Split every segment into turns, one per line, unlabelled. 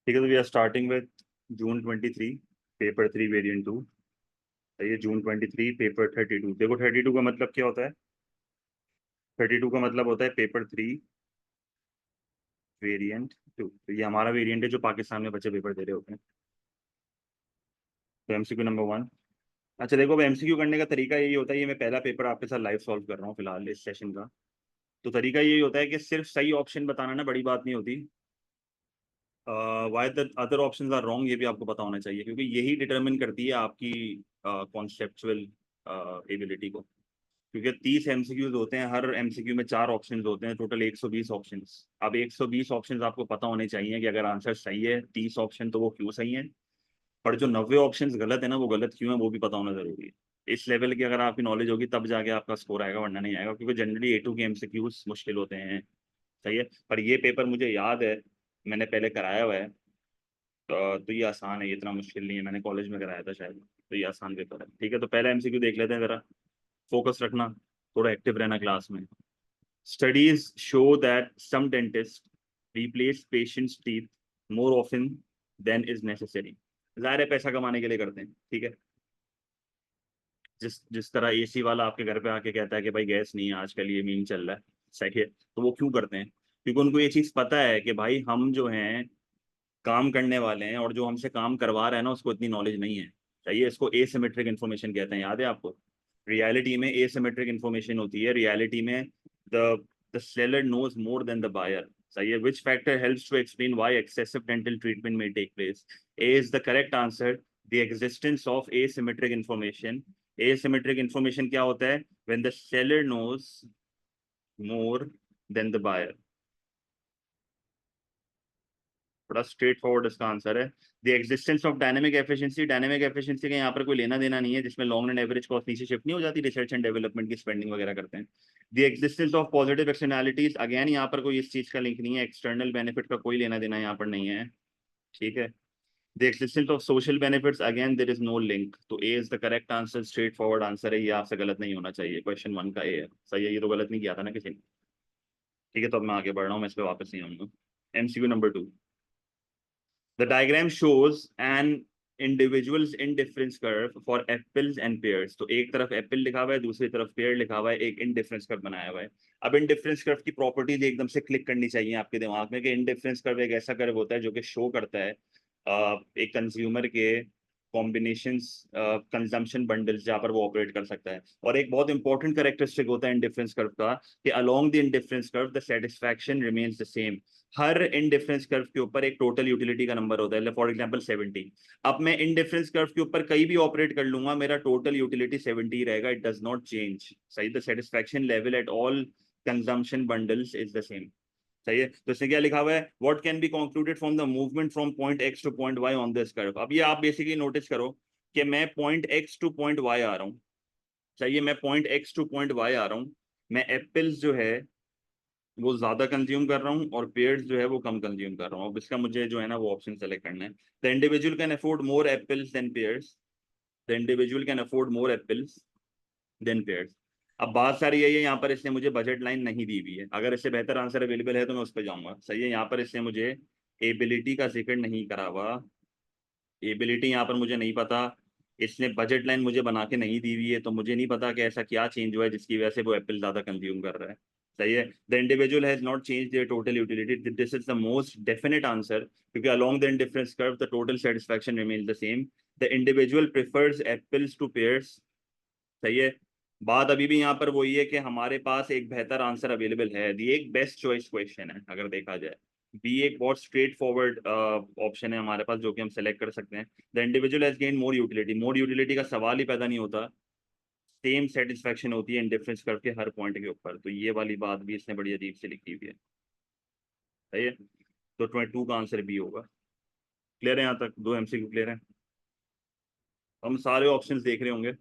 ठीक है, तो we are starting with June 23 paper 3 variant 2। ये जून 23 पेपर 32। देखो 32 का मतलब क्या होता है? 32 का मतलब होता है पेपर 3 वेरिएंट 2। तो ये हमारा वेरिएंट है जो पाकिस्तान में बच्चे पेपर दे रहे होते हैं। तो एमसीक्यू नंबर 1। अच्छा देखो, अब एमसीक्यू करने का तरीका यही होता है। ये मैं पहला पेपर आपके साथ लाइव सॉल्व कर रहा हूँ फिलहाल इस सेशन का। तो तरीका यही होता है कि सिर्फ सही ऑप्शन बताना ना बड़ी बात नहीं होती, why the other options are wrong ये भी आपको पता होना चाहिए, क्योंकि यही डिटरमिन करती है आपकी कॉन्सेप्चुअल एबिलिटी को। क्योंकि 30 एमसीक्यूज होते हैं, हर एमसीक्यू में 4 ऑप्शंस होते हैं, टोटल 120 ऑप्शंस। अब 120 ऑप्शंस आपको पता होने चाहिए कि अगर आंसर सही है 30 ऑप्शन तो वो क्यों सही है, पर जो 90 ऑप्शंस गलत है ना वो गलत क्यों है वो भी पता होना जरूरी है। इस लेवल की अगर आपकी नॉलेज होगी तब जाके आपका स्कोर आएगा, वरना नहीं आएगा, क्योंकि जनरली A2 के एमसीक्यूज मुश्किल होते हैं। सही है, पर ये पेपर मुझे याद है, मैंने पहले कराया हुआ है। तो ये आसान है, ये इतना मुश्किल नहीं है, मैंने कॉलेज में कराया था शायद। तो ये आसान पेपर है। ठीक है, तो पहला एमसीक्यू देख लेते हैं जरा। फोकस रखना, थोड़ा एक्टिव रहना क्लास में। Studies show that some dentist replace patients teeth more often than is necessary। जाहिर है पैसा कमाने के लिए करते हैं। ठीक है, जिस जिस तरह एसी वाला आपके घर पे आके कहता है कि भाई गैस नहीं है आजकल, ये मीम चल रहा है। सही है, तो वो क्यों करते हैं? क्योंकि उनको ये चीज पता है कि भाई हम जो हैं काम करने वाले हैं, और जो हमसे काम करवा रहा है ना उसको इतनी नॉलेज नहीं है। चाहिए, इसको एसिमेट्रिक इन्फॉर्मेशन कहते हैं, याद है आपको? रियलिटी में एसिमेट्रिक इन्फॉर्मेशन होती है। रियलिटी में the the seller knows more than the buyer. सही है, which factor helps to explain why excessive dental treatment में take place? A is the correct answer, the existence of asymmetric information. Asymmetric information क्या होता है? When the seller knows more than the buyer. बड़ा straightforward इसका answer है। The existence of dynamic efficiency. Dynamic efficiency का यहाँ पर कोई लेना देना नहीं है, जिसमें लॉन्ग एंड एवरेज कॉस्ट नीचे शिफ्ट नहीं हो जाती, रिसर्च एंड डेवलपमेंट की स्पेंडिंग वगैरह करते हैं। The existence of positive externalities, again यहाँ पर कोई इस चीज का लिंक नहीं है, एक्सटर्नल बेनिफिट का कोई लेना देना यहाँ पर नहीं है। ठीक है, the existence of social benefits, again there is no link. तो A is the correct answer, straightforward answer है, ये आपसे गलत नहीं होना चाहिए। क्वेश्चन 1 का ए है, सही है, ये तो गलत नहीं किया था ना किसी ने। ठीक है, तो अब मैं आगे बढ़ रहा हूँ, मैं इस पर वापस नहीं आऊंगा। MCQ number 2। The diagram shows an individual's indifference curve for apples and pears। तो एक तरफ एप्पल लिखा हुआ है, दूसरी तरफ पेयर लिखा हुआ है, एक इंडिफरेंस कर्व बनाया हुआ है। अब इंडिफरेंस कर्व की प्रॉपर्टीज एकदम से क्लिक करनी चाहिए आपके दिमाग में कि इंडिफरेंस कर्व एक ऐसा कर्व होता है जो कि शो करता है एक कंज्यूमर के कॉम्बिनेशंस कंजम्पशन बंडल्स जहाँ पर वो ऑपरेट कर सकता है। और एक बहुत इंपॉर्टेंट कैरेक्टरिस्टिक होता है इंडिफरेंस कर्व का कि along the indifference curve the satisfaction remains the same. Her indifference curve के ऊपर एक टोटल यूटिलिटी का नंबर होता है, फॉर एग्जांपल 70। अब मैं इनडिफरेंस कर्व के ऊपर कहीं भी ऑपरेट कर लूंगा, मेरा टोटल यूटिलिटी 70 रहेगा, इट डज नॉट चेंज। सही, the satisfaction level at all consumption bundles is the same. सही है, तो इसमें क्या लिखा हुआ है? What can be concluded from the movement from point X to point Y on this curve. अब ये आप बेसिकली नोटिस करो कि मैं point X to point Y आ रहा हूँ। चाहिए, मैं point X to point Y आ रहा हूँ। मैं एप्पल्स जो है वो ज्यादा कंज्यूम कर रहा हूँ और पेयर्स जो है वो कम कंज्यूम कर रहा हूँ। अब इसका मुझे जो है ना वो ऑप्शन सेलेक्ट करना है। The individual can afford more apples than pears. The individual can afford more apples than pears. अब बात सारी यही है, यहाँ पर इसने मुझे बजट लाइन नहीं दी हुई है। अगर इससे बेहतर आंसर अवेलेबल है तो मैं उस पर जाऊंगा। सही है, यहाँ पर इसने मुझे एबिलिटी का जिक्र नहीं करा हुआ। एबिलिटी यहाँ पर मुझे नहीं पता। इसने बजट लाइन मुझे बना के नहीं दी हुई है, तो मुझे नहीं पता कि ऐसा क्या चेंज हुआ है जिसकी वजह से वो एप्पल ज्यादा कंज्यूम कर रहा है। सही है, the individual has not change their total utility, this is the most definite answer, क्योंकि along the indifference curve the total satisfaction remains the same. The individual prefers apples to pears. सही है, बात अभी भी यहाँ पर वही है कि हमारे पास एक बेहतर आंसर अवेलेबल है। ये एक बेस्ट चॉइस क्वेश्चन है अगर देखा जाए। बी एक बहुत स्ट्रेट फॉरवर्ड ऑप्शन है हमारे पास जो कि हम सेलेक्ट कर सकते हैं। The individual has gain more utility, more utility का सवाल ही पैदा नहीं होता। सेम सेटिस्फैक्शन होती है इंडिफरेंस कर्व के हर पॉइंट के ऊपर। तो ये वाली बात भी इसने बड़ी अजीब से लिखी हुई है। सही है, तो 22 का आंसर बी होगा। क्लियर है यहाँ तक? 2 एमसीक्यू क्लियर है। हम सारे ऑप्शंस देख रहे होंगे,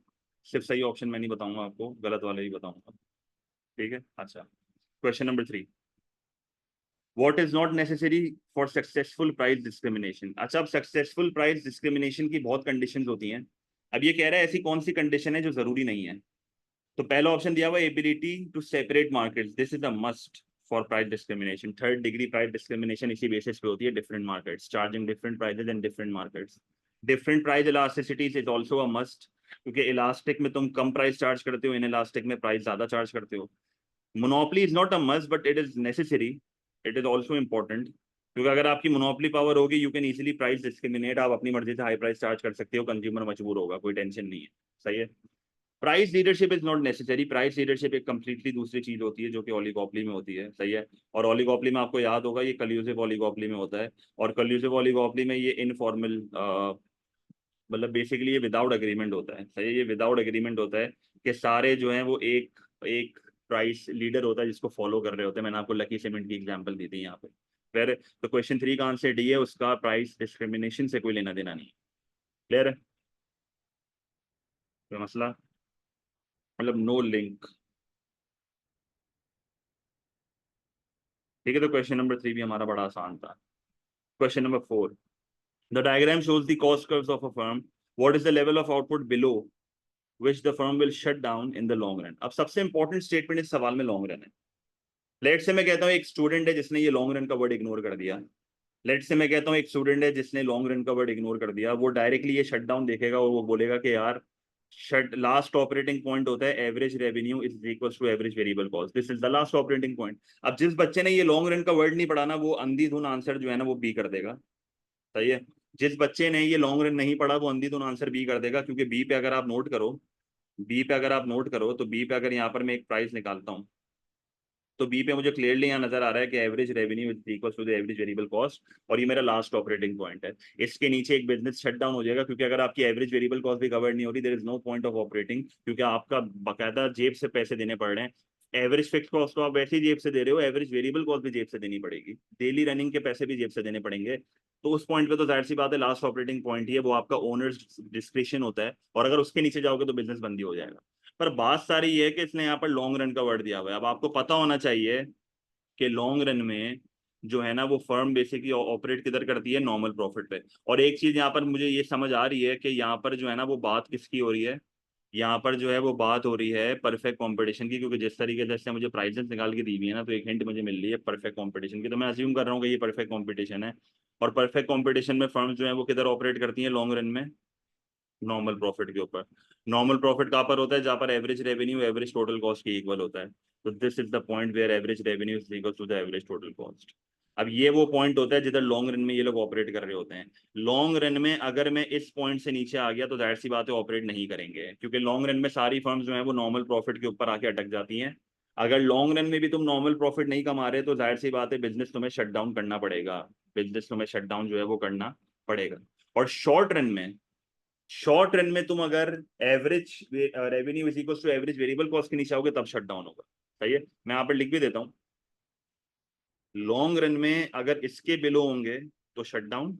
सिर्फ सही ऑप्शन मैं नहीं बताऊंगा आपको, गलत वाले ही बताऊंगा। ठीक है, अच्छा। Question number 3। What is not necessary for successful price discrimination. अच्छा, अब सक्सेसफुल प्राइस डिस्क्रिमिनेशन की बहुत कंडीशंस होती हैं। अब ये कह रहा है ऐसी कौन सी कंडीशन है जो जरूरी नहीं है। तो पहला ऑप्शन दिया हुआ ability to separate markets, this is a must for price discrimination. Third degree price discrimination इसी बेसिस पे होती है, different markets charging different prices in different markets. Different price elasticities is also a must, क्योंकि elastic में तुम कम price charge करते हो, इन इलास्टिक में प्राइस ज्यादा चार्ज करते हो। Monopoly is not a must but it is necessary, it is also important, क्योंकि अगर आपकी मोनोपोली पावर होगी you can easily price discriminate, आप अपनी मर्जी से हाई प्राइस चार्ज कर सकते हो, कंज्यूमर मजबूर होगा, कोई टेंशन नहीं है। सही है। Price leadership is not necessary, price leadership एक कंप्लीटली दूसरी चीज होती है जो कि ओलिगोपोली में होती है। सही है। और ओलिगोपोली में आपको याद होगा ये कल्यूसिव ओलिगोपोली में होता है, और कल्यूसिव ओलिगोपोली में ये इनफॉर्मल मतलब बेसिकली ये विदाउट एग्रीमेंट होता है। सही है। ये विदाउट एग्रीमेंट होता है कि सारे जो हैं वो एक एक प्राइस लीडर होता है जिसको फॉलो कर रहे होते हैं। मैंने आपको लकी सीमेंट की एग्जांपल दी थी यहाँ पे। फिर तो क्वेश्चन 3 का आंसर डी है, उसका प्राइस डिस्क्रिमिनेशन से कोई लेना देना नहीं। क्लियर है। कोई मसला, मतलब नो लिंक। ठीक है, तो क्वेश्चन नंबर 3 भी हमारा बड़ा आसान था। Question number 4, the diagram shows the cost curves of a firm, what is the level of output below which the firm will shut down in the long run। अब सबसे इंपॉर्टेंट स्टेटमेंट इस सवाल में लॉन्ग रन है। Late से मैं कहता हूँ एक स्टूडेंट है जिसने ये लॉन्ग रन का वर्ड इग्नोर कर दिया। लेट से मैं कहता हूँ एक स्टूडेंट है जिसने लॉन्ग रन का वर्ड इग्नोर कर दिया, वो डायरेक्टली ये शट डाउन देखेगा और वो बोलेगा कि यार शट लास्ट ऑपरेटिंग पॉइंट होता है average revenue is equal to average variable cost, this is the last operating point. अब जिस बच्चे ने ये लॉन्ग रन का वर्ड नहीं पढ़ा ना, वो अंधी-धुन आंसर जो है ना वो बी कर देगा। सही है। जिस बच्चे ने ये लॉन्ग रन नहीं पढ़ा वो अंधी-धुन आंसर बी कर देगा, क्योंकि बी पे अगर आप नोट करो, बी पे अगर आप नोट करो तो बी पे अगर यहाँ पर मैं एक प्राइस निकालता हूँ तो बी पे मुझे क्लियरली यहाँ नजर आ रहा है कि average revenue is equal to the average variable cost, और ये मेरा लास्ट ऑपरेटिंग पॉइंट है। इसके नीचे एक बिजनेस शट डाउन हो जाएगा, क्योंकि अगर आपकी एवरेज वेरिएबल कॉस्ट भी कवर नहीं हो रही, there is no point of operating, क्योंकि आपका बाकायदा जेब से पैसे देने पड़ रहे हैं। एवरेज फिक्स कॉस्ट तो आप वैसे ही जेब से दे रहे हो, एवरेज वेरिएबल कॉस्ट भी जेब से देनी पड़ेगी, डेली रनिंग के पैसे भी जेब से देने पड़ेंगे। तो उस पॉइंट पे तो जाहिर सी बात है लास्ट ऑपरेटिंग पॉइंट ही है, वो आपका ओनर्स डिस्क्रिप्शन होता है, और अगर उसके नीचे जाओगे तो बिजनेस बंद ही हो जाएगा। पर बात सारी ये है कि इसने यहाँ पर लॉन्ग रन का वर्ड दिया हुआ है। अब आपको पता होना चाहिए कि लॉन्ग रन में जो है ना वो फर्म बेसिकली ऑपरेट किधर करती है, नॉर्मल प्रॉफिट पे। और एक चीज यहाँ पर मुझे ये समझ आ रही है कि यहाँ पर जो है ना वो बात किसकी हो रही है, यहाँ पर जो है वो बात हो रही है परफेक्ट कंपटीशन की, क्योंकि जिस तरीके से मुझे प्राइसेस निकाल के दी हुई है ना, तो एक हिंट मुझे मिल रही है परफेक्ट कंपटीशन की, तो मैं अज्यूम कर रहा हूँ कि ये परफेक्ट कंपटीशन है। और परफेक्ट कंपटीशन में फर्म जो है वो किधर ऑपरेट करती है लॉन्ग रन में, नॉर्मल प्रॉफिट के ऊपर। नॉर्मल प्रॉफिट कहाँ पर होता है, जहाँ पर average revenue average total cost के इक्वल होता है। तो this is the point where average revenue is equal to the average total cost. अब ये वो पॉइंट होता है जिधर लॉन्ग रन में ये लोग ऑपरेट कर रहे होते हैं। लॉन्ग रन में अगर मैं इस पॉइंट से नीचे आ गया तो जाहिर सी बात है ऑपरेट नहीं करेंगे, क्योंकि लॉन्ग रन में सारी फर्म्स जो है वो नॉर्मल प्रॉफिट के ऊपर आके अटक जाती हैं। अगर लॉन्ग रन में भी तुम नॉर्मल प्रॉफिट नहीं कमा रहे तो जाहिर सी बात है बिजनेस तुम्हें शट डाउन करना पड़ेगा, बिजनेस तुम्हें शट डाउन जो है वो करना पड़ेगा। और शॉर्ट रन में तुम अगर average revenue is equal to average variable cost के नीचे आओगे तब शट डाउन होगा। सही है। मैं यहाँ पर लिख भी देता हूँ, लॉन्ग रन में अगर इसके बिलो होंगे तो शट डाउन,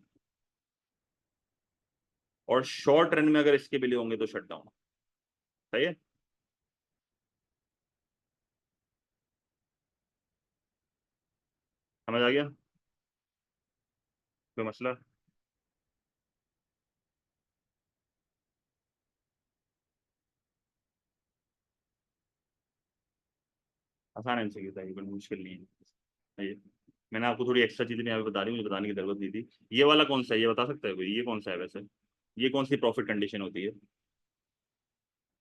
और शॉर्ट रन में अगर इसके बिलो होंगे तो शट डाउन। सही है। समझ आ गया, कोई मसला। आसान एमसीक्यू था ये, कोई मुश्किल नहीं है। सही है। मैंने आपको थोड़ी एक्स्ट्रा चीजें यहाँ पे बता रही, मुझे बताने की जरूरत नहीं थी। ये वाला कौन सा है, ये बता सकता है कोई, ये कौन सा है वैसे, ये कौन सी प्रॉफिट कंडीशन होती है,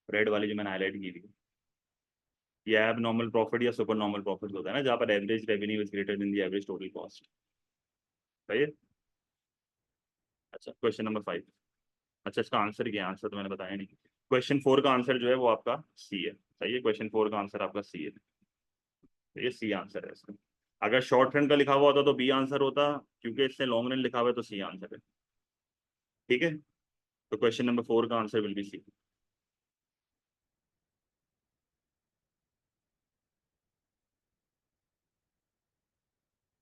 रेड वाली जो मैंने हाईलाइट की थी। ये एब नॉर्मल प्रॉफिट या सुपर नॉर्मल प्रॉफिट होता है ना, जहाँ पर average revenue is greater than the average total cost. सही है। अच्छा क्वेश्चन नंबर 5। अच्छा इसका आंसर क्या है, आंसर तो मैंने बताया नहीं। क्वेश्चन 4 का आंसर जो है वो आपका सी है। सही है। क्वेश्चन 4 का आंसर आपका सी है, तो ये सी आंसर है इसका। अगर शॉर्ट रन का लिखा हुआ होता तो बी आंसर होता, क्योंकि इसने लॉन्ग रन लिखा हुआ है तो सी आंसर है। ठीक है। तो क्वेश्चन नंबर 4 का answer will be C.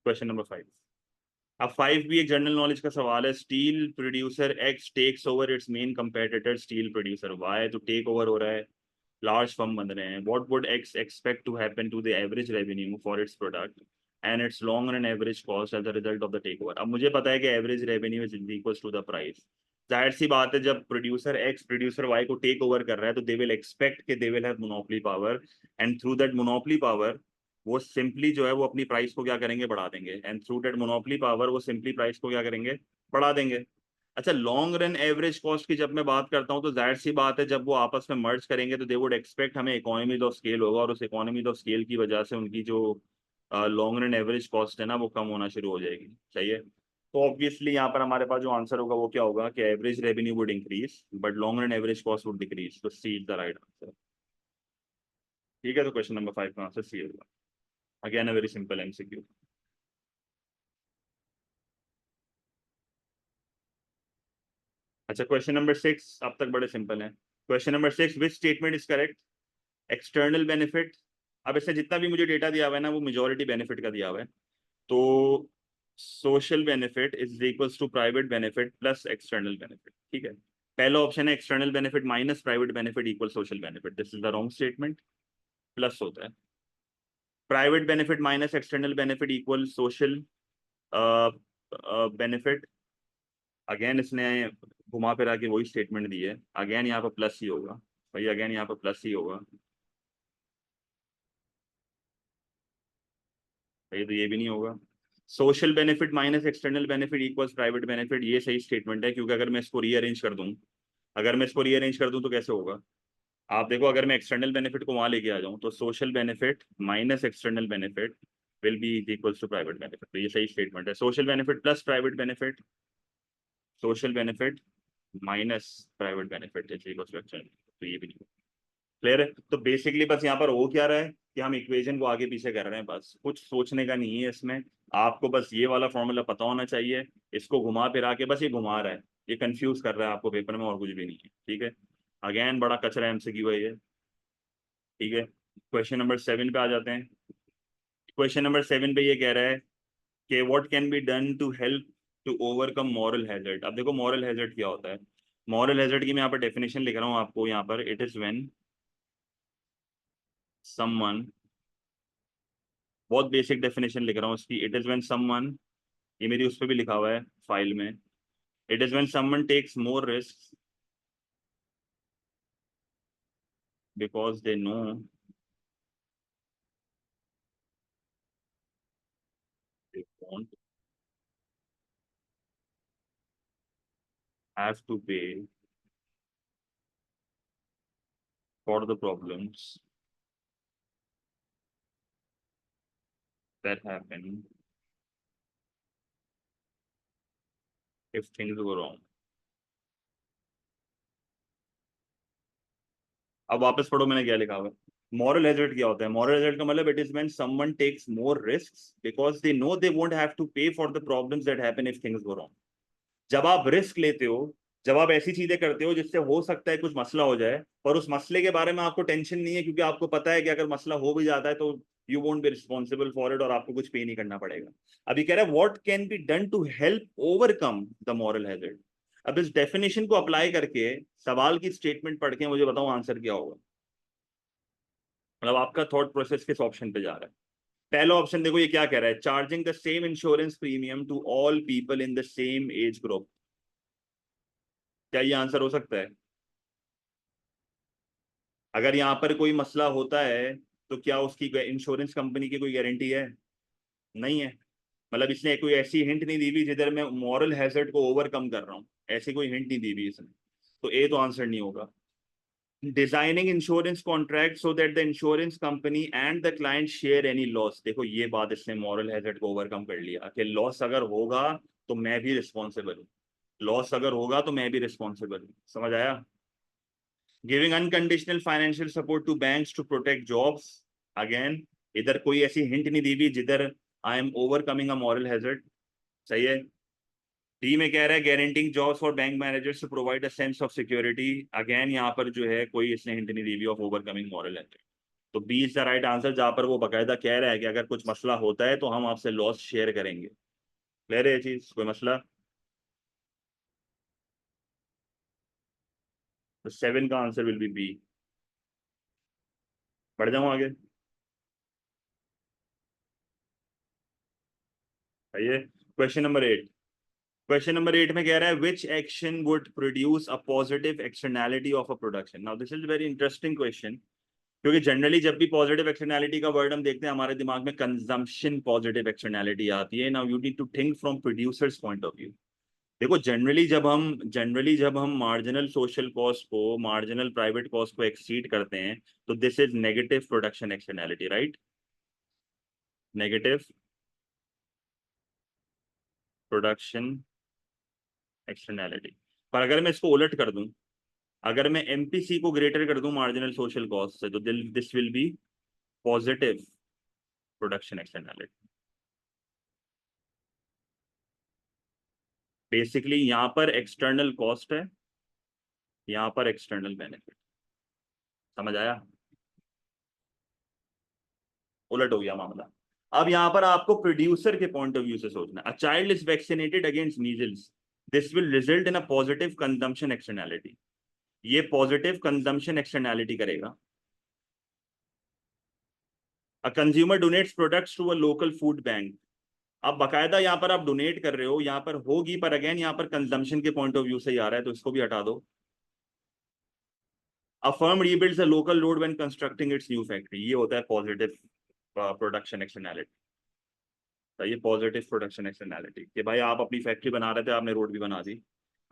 Question number 5। अब 5 भी एक जनरल नॉलेज का सवाल है। Steel producer X takes over its main competitor steel producer Y, तो टेक ओवर हो रहा है, लार्ज फर्म बन रहे हैं। What would X expect to happen to the average revenue for its product and its long run average cost as a result of the take over. अब मुझे पता है कि average revenue is equal to the price. जाहिर सी बात है जब प्रोड्यूसर एक्स प्रोड्यूसर वाई को टेक ओवर कर रहा है तो दे विल एक्सपेक्ट कि they will have monopoly power, and through that monopoly power वो सिंपली जो है वो अपनी प्राइस को क्या करेंगे, बढ़ा देंगे, and through that monopoly power वो सिंपली प्राइस को क्या करेंगे, बढ़ा देंगे। अच्छा, लॉन्ग रन एवरेज कॉस्ट की जब मैं बात करता हूँ तो जाहिर सी बात है जब वो आपस में मर्ज करेंगे तो दे वुड एक्सपेक्ट हमें इकोनॉमीज ऑफ स्केल होगा, और उस इकोनॉमीज ऑफ स्केल की वजह से उनकी जो लॉन्ग रन एवरेज कॉस्ट है ना वो कम होना शुरू हो जाएगी। सही है, तो ऑब्वियसली यहाँ पर हमारे पास जो आंसर होगा वो क्या होगा कि average revenue would increase but long run average cost would decrease, तो C is the right answer. ठीक है, तो क्वेश्चन नंबर 5 का आंसर सी होगा। Again a very simple MCQ. अच्छा, क्वेश्चन नंबर 6 अब तक बड़े सिंपल है। Question number 6, which statement is correct? External benefit, अब इससे जितना भी मुझे डेटा दिया हुआ है ना वो मेजोरिटी बेनिफिट का दिया हुआ है, तो social benefit is equals to private benefit plus external benefit. ठीक है, पहला ऑप्शन है external benefit minus private benefit equal social benefit, this is the wrong statement. Plus होता है, private benefit minus external benefit equal social benefit. Again इसने घुमा फिरा के वही स्टेटमेंट दी है, अगेन यहाँ पर प्लस ही होगा भाई, अगेन यहाँ पर प्लस ही होगा भाई, तो ये भी नहीं होगा। Social benefit minus external benefit equals private benefit, ये सही स्टेटमेंट है, क्योंकि अगर मैं इसको रीअरेंज कर दूं, अगर मैं इसको रीअरेंज कर दूं तो कैसे होगा, आप देखो, अगर मैं एक्सटर्नल बेनिफिट को वहां लेके आ जाऊं तो social benefit minus external benefit will be equals to private benefit, तो ये सही स्टेटमेंट है। Social benefit plus private benefit, social benefit minus private benefit is equals to external, तो ये भी नहीं। क्लियर है, तो बेसिकली बस यहाँ पर हो क्या रहा है कि हम इक्वेशन को आगे पीछे कर रहे हैं, बस कुछ सोचने का नहीं है इसमें। आपको बस ये वाला फॉर्मूला पता होना चाहिए, इसको घुमा फिरा के बस ये घुमा रहा है, ये कंफ्यूज कर रहा है आपको पेपर में, और कुछ भी नहीं है। ठीक है, अगेन बड़ा कचरा एमसीक्यू है ये। ठीक है, क्वेश्चन नंबर 7 पे आ जाते हैं। क्वेश्चन नंबर 7 पे ये कह रहा है कि what can be done to help to overcome moral hazard. अब देखो मॉरल हैजर्ड क्या होता है, मॉरल हैजर्ड की मैं यहाँ पर डेफिनेशन लिख रहा हूँ आपको, यहाँ पर इट इज व्हेन समवन, बहुत बेसिक डेफिनेशन लिख रहा हूँ उसकी, इट इज व्हेन समवन, ये मेरी उस पर भी लिखा हुआ है फाइल में, it is when someone takes more risk because they know they won't have to pay for the problems that happen if things go wrong। अब वापस पढ़ो मैंने क्या लिखा हुआ है। मॉरल हैजर्ड क्या होता है, मॉरल हैजर्ड का मतलब it is when someone takes more risks because they know they won't have to pay for the problems that happen if things go wrong. जब आप रिस्क लेते हो, जब आप ऐसी चीजें करते हो जिससे हो सकता है कुछ मसला हो जाए, पर उस मसले के बारे में आपको टेंशन नहीं है, क्योंकि आपको पता है कि अगर मसला हो भी जाता है तो you won't be responsible for it, और आपको कुछ पे नहीं करना पड़ेगा। अभी कह रहा है what can be done to help overcome the moral hazard. अब इस डेफिनेशन को अप्लाई करके सवाल की स्टेटमेंट पढ़ के मुझे बताओ आंसर क्या होगा, मतलब आपका थॉट प्रोसेस किस ऑप्शन पे जा रहा है। पहला ऑप्शन देखो ये क्या कह रहा है, charging the same insurance premium to all people in the same age group, क्या ये आंसर हो सकता है? अगर यहाँ पर कोई मसला होता है तो क्या उसकी इंश्योरेंस कंपनी की कोई गारंटी है? नहीं है, मतलब इसने कोई ऐसी हिंट नहीं दी हुई जिधर मैं मॉरल हैजर्ड को ओवरकम कर रहा हूँ, ऐसी कोई हिंट नहीं दी हुई इसने, तो ए तो आंसर नहीं होगा। Designing insurance contract so that the insurance company and the client share any loss, देखो ये बात इसने मॉरल हैजर्ड को ओवरकम कर लिया कि लॉस अगर होगा तो मैं भी रिस्पॉन्सिबल हूँ, लॉस अगर होगा तो मैं भी रिस्पॉन्सिबल हूँ। समझ आया? Giving unconditional financial support to banks to protect jobs, again इधर कोई ऐसी हिंट नहीं दी हुई जिधर I am overcoming a moral hazard. सही है। डी में कह रहा है guaranteeing jobs for bank managers to provide a sense of security, again यहाँ पर जो है कोई इसने हिंट नहीं दी हुई ऑफ ओवरकमिंग मॉरल हैजर्ड, तो B is the right answer, जहां पर वो बकायदा कह रहा है कि अगर कुछ मसला होता है तो हम आपसे लॉस शेयर करेंगे। क्लियर है ये चीज, कोई मसला? तो 7 का आंसर विल बी बी। बढ़ जाऊं आगे? आइए, क्वेश्चन नंबर 8। क्वेश्चन नंबर 8 में कह रहा है विच action would produce a positive externality of a production. Now this is very interesting question. क्योंकि जनरली जब भी पॉजिटिव एक्सटर्नैलिटी का वर्ड हम देखते हैं हमारे दिमाग में कंजम्पशन पॉजिटिव एक्सटर्नैलिटी आती है। Now you need to think from producers point of view. देखो जनरली जब हम मार्जिनल सोशल कॉस्ट को, मार्जिनल प्राइवेट कॉस्ट को एक्सीड करते हैं, तो this is negative production externality, right? Negative production externality. पर अगर मैं इसको उलट कर दूं, अगर मैं एमपीसी को ग्रेटर कर दूं मार्जिनल सोशल कॉस्ट से, तो this will B positive production externality. Basically यहाँ पर एक्सटर्नल कॉस्ट है, यहाँ पर एक्सटर्नल बेनिफिट। समझ आया? उलट हो गया मामला। अब यहाँ पर आपको प्रोड्यूसर के पॉइंट ऑफ व्यू से सोचना है। A child is vaccinated against measles, this will result in a positive consumption externality. ये पॉजिटिव कंजम्पशन एक्सटर्नैलिटी करेगा। A consumer donates products to a local food bank. अब बकायदा यहाँ पर आप डोनेट कर रहे हो, यहाँ पर होगी, पर अगेन यहाँ पर कंजम्पशन के पॉइंट ऑफ व्यू से ही आ रहा है, तो इसको भी हटा दो। A firm rebuilds a local road when constructing its new factory, ये होता है पॉजिटिव प्रोडक्शन एक्सटर्नैलिटी। तो ये पॉजिटिव प्रोडक्शन एक्सटर्नैलिटी कि भाई आप अपनी फैक्ट्री बना रहे थे, आपने रोड भी बना दी।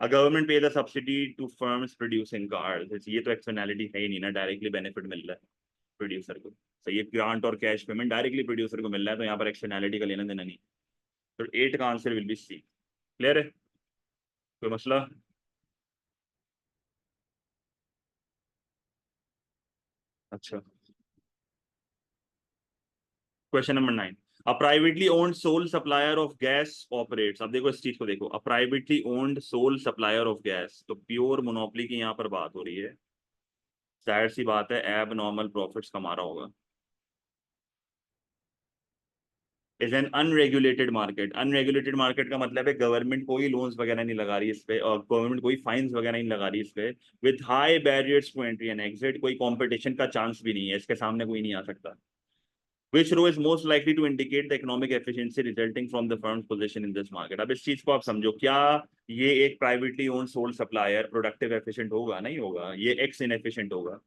A government pay the subsidy to firms producing cars, ये तो एक्सटर्नैलिटी है ही नहीं ना, डायरेक्टली बेनिफिट मिल रहा है प्रोड्यूसर को। तो ये ग्रांट और कैश पेमेंट डायरेक्टली प्रोड्यूसर को मिल रहा है, तो यहाँ पर एक्सटर्नैलिटी का लेना देना नहीं। तो 8 का answer will be C. Clear है? कोई मसला? अच्छा, question number 9। A privately owned sole supplier of gas operates. अब देखो इस चीज को देखो, a privately owned sole supplier of gas, तो प्योर मोनोपोली की यहाँ पर बात हो रही है। जाहिर सी बात है एब नॉर्मल प्रॉफिट्स कमा रहा होगा। Is an unregulated market. Unregulated market का मतलब है गवर्नमेंट कोई लोन्स वगैरह नहीं लगा रही इस पे, और गवर्नमेंट कोई फाइन्स वगैरह नहीं लगा रही इस पे। With high barriers to entry and exit, कोई कंपटीशन का चांस भी नहीं है, इसके सामने कोई नहीं आ सकता। Which row is most likely to indicate the economic efficiency resulting from the firm's position in this market? अब इस चीज को आप समझो, क्या ये एक privately own sole supplier productive efficient होगा? नहीं होगा, ये एक्स इनएफिशिएंट होगा।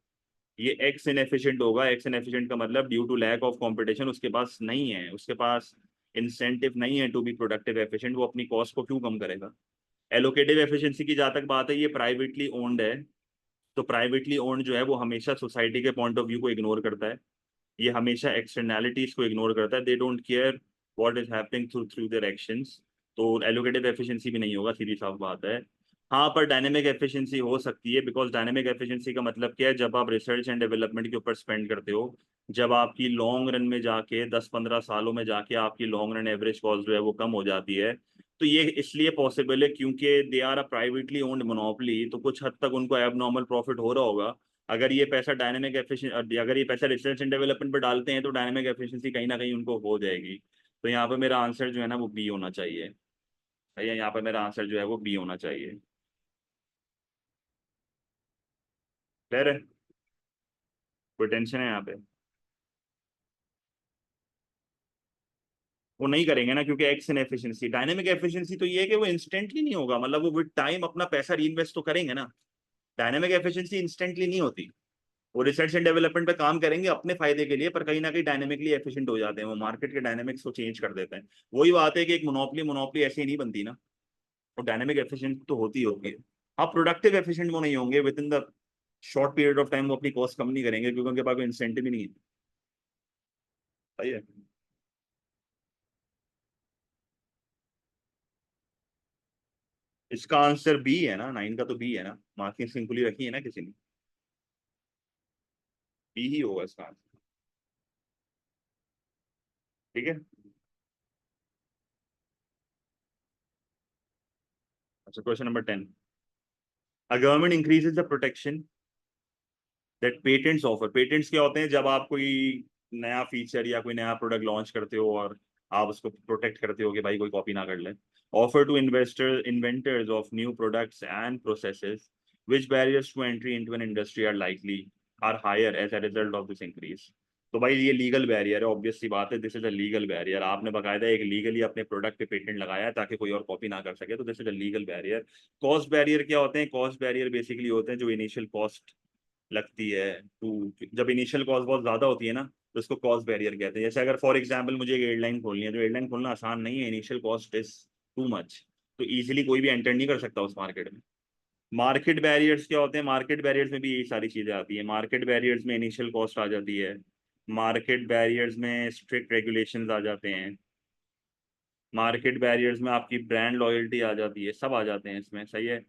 ये एक्स इनएफिशिएंट होगा। एक्स इनएफिशिएंट का मतलब due to lack of competition उसके पास नहीं है, उसके पास इंसेंटिव नहीं है टू बी प्रोडक्टिव एफिशिएंट, वो अपनी कॉस्ट को क्यों कम करेगा? एलोकेटिव एफिशिएंसी की जहां तक बात है, ये प्राइवेटली ओन्ड है, तो प्राइवेटली ओन्ड जो है वो हमेशा सोसाइटी के पॉइंट ऑफ व्यू को इग्नोर करता है। ये हमेशा एक्सटर्नैलिटीज को इग्नोर करता है। They don't care what is happening through through their actions. तो एलोकेटिव एफिशिएंसी भी नहीं होगा, सीधी साफ बात है। हाँ, पर डायनेमिक एफिशिएंसी हो सकती है, बिकॉज डायनेमिक एफिशिएंसी का मतलब क्या है? जब आप रिसर्च एंड डेवलपमेंट के ऊपर स्पेंड करते हो, जब आपकी लॉन्ग रन में जाके 10-15 सालों में जाके आपकी लॉन्ग रन एवरेज कॉस्ट जो है वो कम हो जाती है, तो ये इसलिए पॉसिबल है क्योंकि they are a privately owned monopoly, तो कुछ हद तक उनको एबनॉर्मल प्रॉफिट हो रहा होगा। अगर ये पैसा डायनेमिक एफिशिएंसी, अगर ये पैसा रिसर्च एंड डेवलपमेंट पर डालते हैं, तो डायनेमिक एफिशिएंसी कहीं ना कहीं उनको हो जाएगी। तो यहाँ पे मेरा आंसर जो है ना वो बी होना चाहिए। भैया यहाँ पे मेरा आंसर जो है वो बी होना चाहिए। क्लियर है? कोई टेंशन है यहाँ पे? वो नहीं करेंगे ना, क्योंकि एक्स इन एफिशिएंसी, डायनेमिक एफिशिएंसी तो ये है कि वो इंस्टेंटली नहीं होगा, मतलब वो विद टाइम अपना पैसा रीइन्वेस्ट तो करेंगे ना। डायनेमिक एफिशिएंसी इंस्टेंटली नहीं होती। वो रिसर्च एंड डेवलपमेंट पे काम करेंगे अपने फायदे के लिए, पर कहीं ना कहीं डायनेमिकली एफिशिएंट हो जाते हैं, वो मार्केट के डायनेमिक्स को चेंज कर देते हैं। वही बात है कि एक मोनोपोली मोनोपोली ऐसे ही नहीं बनती ना, वो डायनेमिक एफिशिएंट तो होती होती है। हाँ, प्रोडक्टिव एफिशिएंट वो नहीं होंगे, with in the short period of time वो अपनी कॉस्ट कम नहीं करेंगे, क्योंकि उनके पास कोई इंसेंटिव ही नहीं है। सही है। इसका आंसर बी है ना, 9 का तो बी है ना, मार्किंग सिंपली रखी है ना किसी ने। बी ही होगा इसका आंसर। ठीक है। अच्छा, question number 10। A government increases the protection that patents offer. Patents क्या होते हैं? जब आप कोई नया फीचर या कोई नया प्रोडक्ट लॉन्च करते हो और आप उसको प्रोटेक्ट करते हो कि भाई कोई कॉपी ना कर ले। Offer to investor inventors of new products and processes which barriers to entry into an industry are higher as a result of this increase। तो भाई ये लीगल बैरियर है, ऑब्वियस सी बात है, this is a legal barrier. आपने बकायदा एक legally अपने प्रोडक्ट पे पेटेंट लगाया है ताकि कोई और कॉपी ना कर सके, तो this is a legal barrier. Cost barrier क्या होते हैं? कॉस्ट बैरियर बेसिकली होते हैं जो इनिशियल कॉस्ट लगती है टू, जब इनिशियल कॉस्ट बहुत ज्यादा होती है ना तो उसको कॉस्ट बैरियर कहते हैं। जैसे अगर फॉर एग्जांपल मुझे एक एयरलाइन खोलनी है, तो एयरलाइन खोलना आसान नहीं है, initial cost is too much, तो इजीली कोई भी एंटर नहीं कर सकता उस मार्केट में। मार्केट बैरियर्स क्या होते हैं? मार्केट बैरियर्स में भी यही सारी चीजें आती है। मार्केट बैरियर्स में इनिशियल कॉस्ट आ जाती है, मार्केट बैरियर्स में स्ट्रिक्ट रेगुलेशंस आ जाते हैं, मार्केट बैरियर्स में आपकी ब्रांड लॉयल्टी आ जाती है, सब आ जाते हैं इसमें, सही है।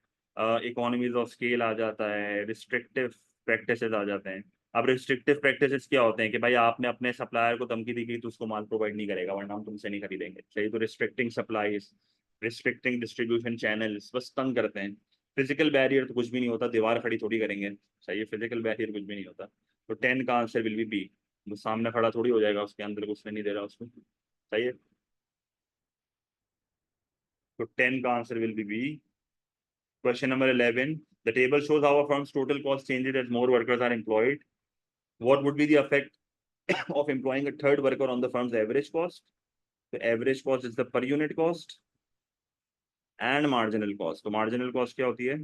इकोनॉमीज ऑफ स्केल आ जाता है, रिस्ट्रिक्टिव प्रैक्टिसेस आ जाते हैं। अब रिस्ट्रिक्टिव प्रैक्टिसेस क्या होते हैं कि भाई आपने अपने सप्लायर को धमकी दी कि तो उसको माल प्रोवाइड नहीं करेगा वरना हम तुमसे नहीं खरीदेंगे, सही। तो restricting supplies, restricting distribution channels, बस तंग करते हैं। फिजिकल बैरियर तो कुछ भी नहीं होता, दीवार खड़ी थोड़ी करेंगे, सही है, फिजिकल बैरियर कुछ भी नहीं होता। तो 10 का आंसर विल बी बी। वो सामने खड़ा थोड़ी हो जाएगा, उसके अंदर कुछ नहीं दे रहा उसको, सही है। तो 10 का answer will be B. Question number 11. The table shows how a firm's total cost changes as more workers are employed. What would be the effect of employing a third worker on the firm's average cost? The average cost is the per unit cost and marginal cost. तो marginal cost क्या होती है?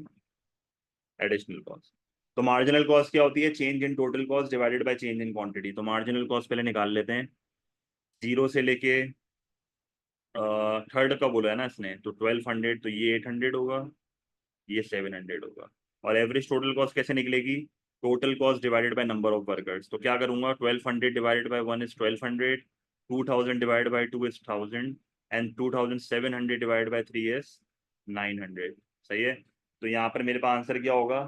Additional cost. तो marginal cost क्या होती है? Change in total cost divided by change in quantity. तो marginal cost पहले निकाल लेते हैं। जीरो से लेके थर्ड का बोला है ना इसने, तो 1200, तो ये 800 होगा, ये 700 होगा। और एवरेज टोटल कॉस्ट कैसे निकलेगी? Total cost divided by number of workers. तो क्या करूंगा? 1200 divided by 1 is 1200, 2000 divided by 2 is 1000, and 2700 divided by 3 is 900, सही है। तो यहाँ पर मेरे पास आंसर क्या होगा?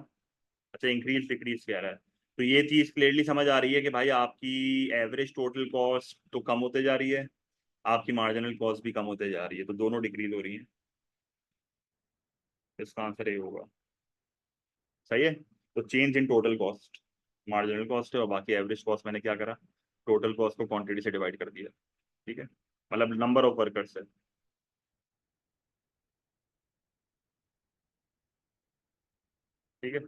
अच्छा, इंक्रीज डिक्रीज कह रहा है। तो ये चीज क्लियरली समझ आ रही है कि भाई आपकी एवरेज टोटल कॉस्ट तो कम होते जा रही है, आपकी मार्जिनल कॉस्ट भी कम होते जा रही है, तो दोनों डिक्रीज हो रही है। इसका आंसर ये होगा, सही है। तो change in total cost marginal cost है, और बाकी एवरेज कॉस्ट मैंने क्या करा? टोटल कॉस्ट को क्वांटिटी से डिवाइड कर दिया, ठीक है, मतलब नंबर ऑफ वर्कर्स है, ठीक है।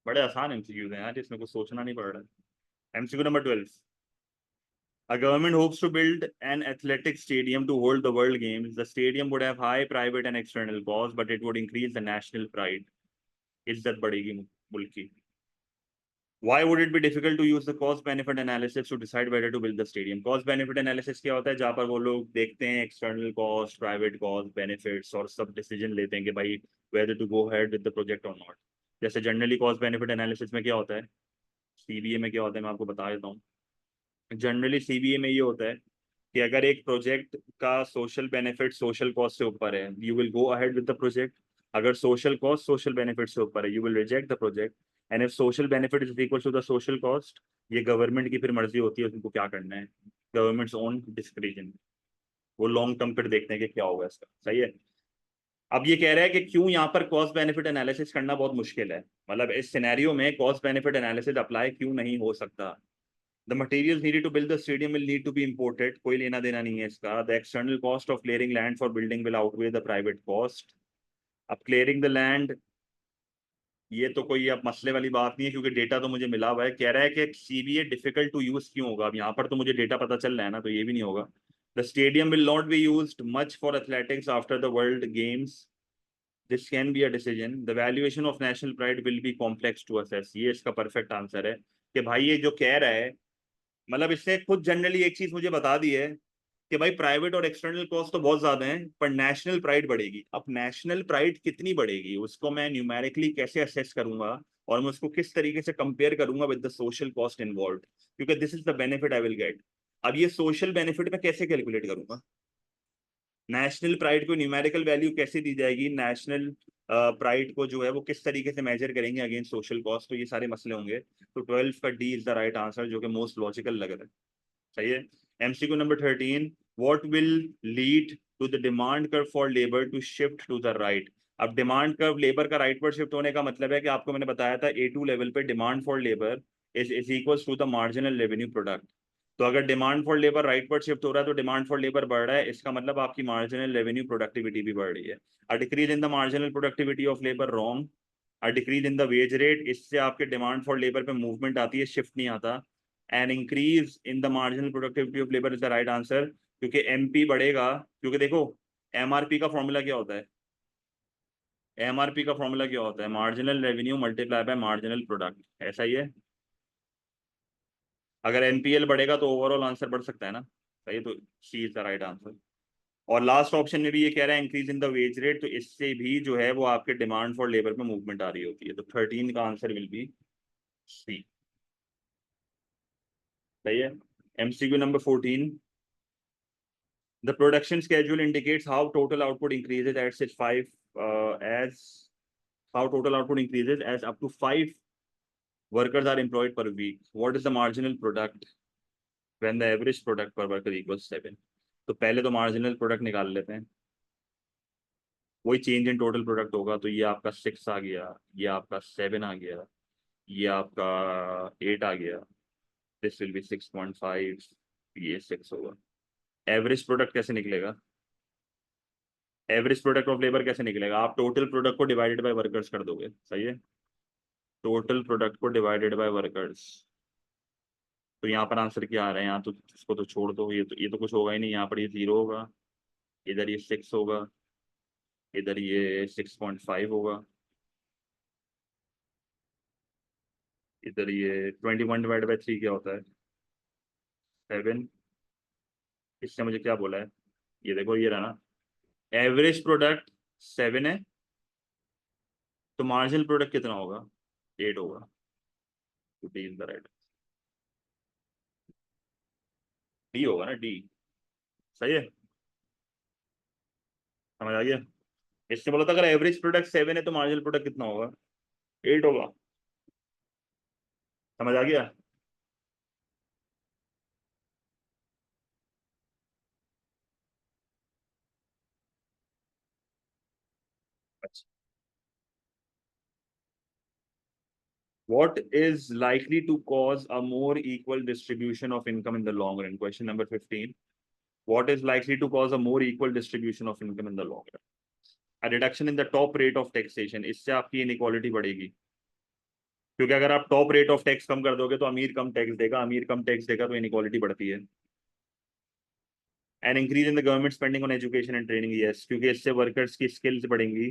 बड़े आसान एमसीक्यूज हैं यार, इसमें कुछ सोचना नहीं पड़ रहा है। MCQ number 12। A government hopes to build an athletic stadium to hold the World Games. The stadium would have high private and external costs, but it would increase the national pride. इज्जत बढ़ेगी मुल्क की। Why would it be difficult to use the cost benefit analysis to decide whether to build the stadium? Cost benefit analysis क्या होता है? जहाँ पर वो लोग देखते हैं external cost, private cost, benefits और सब decision लेते हैं कि भाई whether to go ahead with the project or not. जैसे generally cost benefit analysis में क्या होता है, सीबीए में क्या होता है मैं आपको बता देता हूँ। जनरली सीबीए में ये होता है कि अगर एक प्रोजेक्ट का सोशल बेनिफिट सोशल कॉस्ट से ऊपर है, you will go ahead with the project. अगर सोशल कॉस्ट सोशल बेनिफिट से ऊपर है, you will reject the project. And if social benefit is equal to the social cost, ये government की फिर मर्जी होती है उनको क्या करना है, गवर्नमेंट्स ओन डिस्क्रिजन। वो लॉन्ग टर्म पर देखते हैं कि क्या होगा इसका, सही है। अब ये कह रहा है कि क्यों यहाँ पर कॉस्ट बेनिफिट एनालिसिस करना बहुत मुश्किल है, मतलब इस सिनेरियो में कॉस्ट बेनिफिट एनालिसिस अप्लाई क्यों नहीं हो सकता। The materials needed to build the stadium will need to be imported. कोई लेना देना नहीं है इसका। The external cost of clearing land for building will outweigh the private cost. अब clearing the land, ये तो कोई अब मसले वाली बात नहीं है क्योंकि डेटा तो मुझे मिला हुआ है। कह रहा है कि सीबीए डिफिकल्ट टू यूज क्यों होगा, अब यहाँ पर तो मुझे डेटा पता चल रहा है ना, तो ये भी नहीं होगा। The stadium will not be used much for athletics after the World Games. This can be a decision. The valuation of national pride will be complex to assess. ये इसका परफेक्ट आंसर है कि भाई ये जो कह रहा है, मतलब इसने खुद जनरली एक चीज मुझे बता दी है कि भाई प्राइवेट और एक्सटर्नल कॉस्ट तो बहुत ज्यादा है पर नेशनल प्राइड बढ़ेगी। अब नेशनल प्राइड कितनी बढ़ेगी उसको मैं न्यूमेरिकली कैसे असेस करूंगा, और मैं उसको किस तरीके से कंपेयर करूंगा with the social cost involve, क्योंकि this is the benefit I will get. अब ये सोशल बेनिफिट मैं कैसे कैलकुलेट करूंगा, नेशनल प्राइड को न्यूमेरिकल वैल्यू कैसे दी जाएगी, नेशनल प्राइड को जो है वो किस तरीके से मेजर करेंगे अगेंस्ट सोशल कॉस्ट, तो ये सारे मसले होंगे। तो 12 का D is the right answer, जो कि मोस्ट लॉजिकल लग रहा है, सही है। MCQ number 13। What will lead to the demand curve for labour to shift to the right. अब डिमांड कर्व लेबर का राइट पर शिफ्ट होने का मतलब है कि आपको मैंने बताया था A2 लेवल पे demand for labour is equals to the marginal revenue product. तो अगर डिमांड फॉर लेबर राइट पर शिफ्ट हो रहा है तो डिमांड फॉर लेबर बढ़ रहा है, इसका मतलब आपकी मार्जिनल रेवेन्यू प्रोडक्टिविटी भी बढ़ रही है। A decrease in the marginal productivity of labour, wrong. A decrease in the wage rate, इससे आपके डिमांड फॉर लेबर पे मूवमेंट आती है, शिफ्ट नहीं आता। N increase in the marginal productivity of labour is the right answer, क्योंकि MP बढ़ेगा, क्योंकि देखो एमआरपी का फॉर्मूला क्या होता है, एमआरपी का फॉर्मूला क्या होता है? Marginal revenue multiply by marginal product, ऐसा ही है। अगर एनपीएल बढ़ेगा तो ओवरऑल आंसर बढ़ सकता है ना, सही है, तो C is the right answer. और लास्ट ऑप्शन में भी ये कह रहा है increase in the wage rate, तो इससे भी जो है वो आपके डिमांड फॉर लेबर में मूवमेंट आ रही होती है, तो 13 का आंसर विल बी सी। सही है। MCQ number 14, the production schedule indicates how total output increases at 5 as how total output increases as up to 5 workers are employed per week. What is the marginal product when the average product per worker equals 7? तो पहले तो marginal product निकाल लेते हैं, वही change in total product होगा, तो ये आपका 6 आ गया, ये आपका 7 आ गया, ये आपका 8 आ गया, दिस विल बी 6.5, ये 6 होगा। एवरेज प्रोडक्ट कैसे निकलेगा? एवरेज प्रोडक्ट ऑफ लेबर कैसे निकलेगा? आप टोटल प्रोडक्ट को डिवाइडेड बाय वर्कर्स कर दोगे, सही है, टोटल प्रोडक्ट को डिवाइडेड बाय वर्कर्स। तो यहाँ पर आंसर क्या आ रहा है? यहाँ तो इसको तो छोड़ दो, ये तो कुछ होगा ही नहीं, यहाँ पर ये 0 होगा, इधर ये 6 होगा, इधर ये 6.5 होगा, इधर ये 21/3 क्या होता है? 7। इससे मुझे क्या बोला है? ये देखो, ये रहा ना, एवरेज प्रोडक्ट 7 है, तो मार्जिनल प्रोडक्ट कितना होगा? 8 होगा, तो D is the right, D होगा ना, डी। सही है, समझ आ गया? इससे बोला था अगर एवरेज प्रोडक्ट 7 है तो मार्जिनल प्रोडक्ट कितना होगा? 8 होगा, समझ आ गया? अच्छा, what is likely to cause a more equal distribution of income in the long run? Question number 15, what is likely to cause a more equal distribution of income in the long run? A reduction in the top rate of taxation, इससे आपकी inequality बढ़ेगी, क्योंकि अगर आप top rate of tax कम कर दोगे तो अमीर कम टैक्स देगा, अमीर कम टैक्स देगा तो इनइक्वालिटी बढ़ती है। And increase in the government spending on education and training, yes, क्योंकि इससे वर्कर्स की स्किल्स बढ़ेंगी,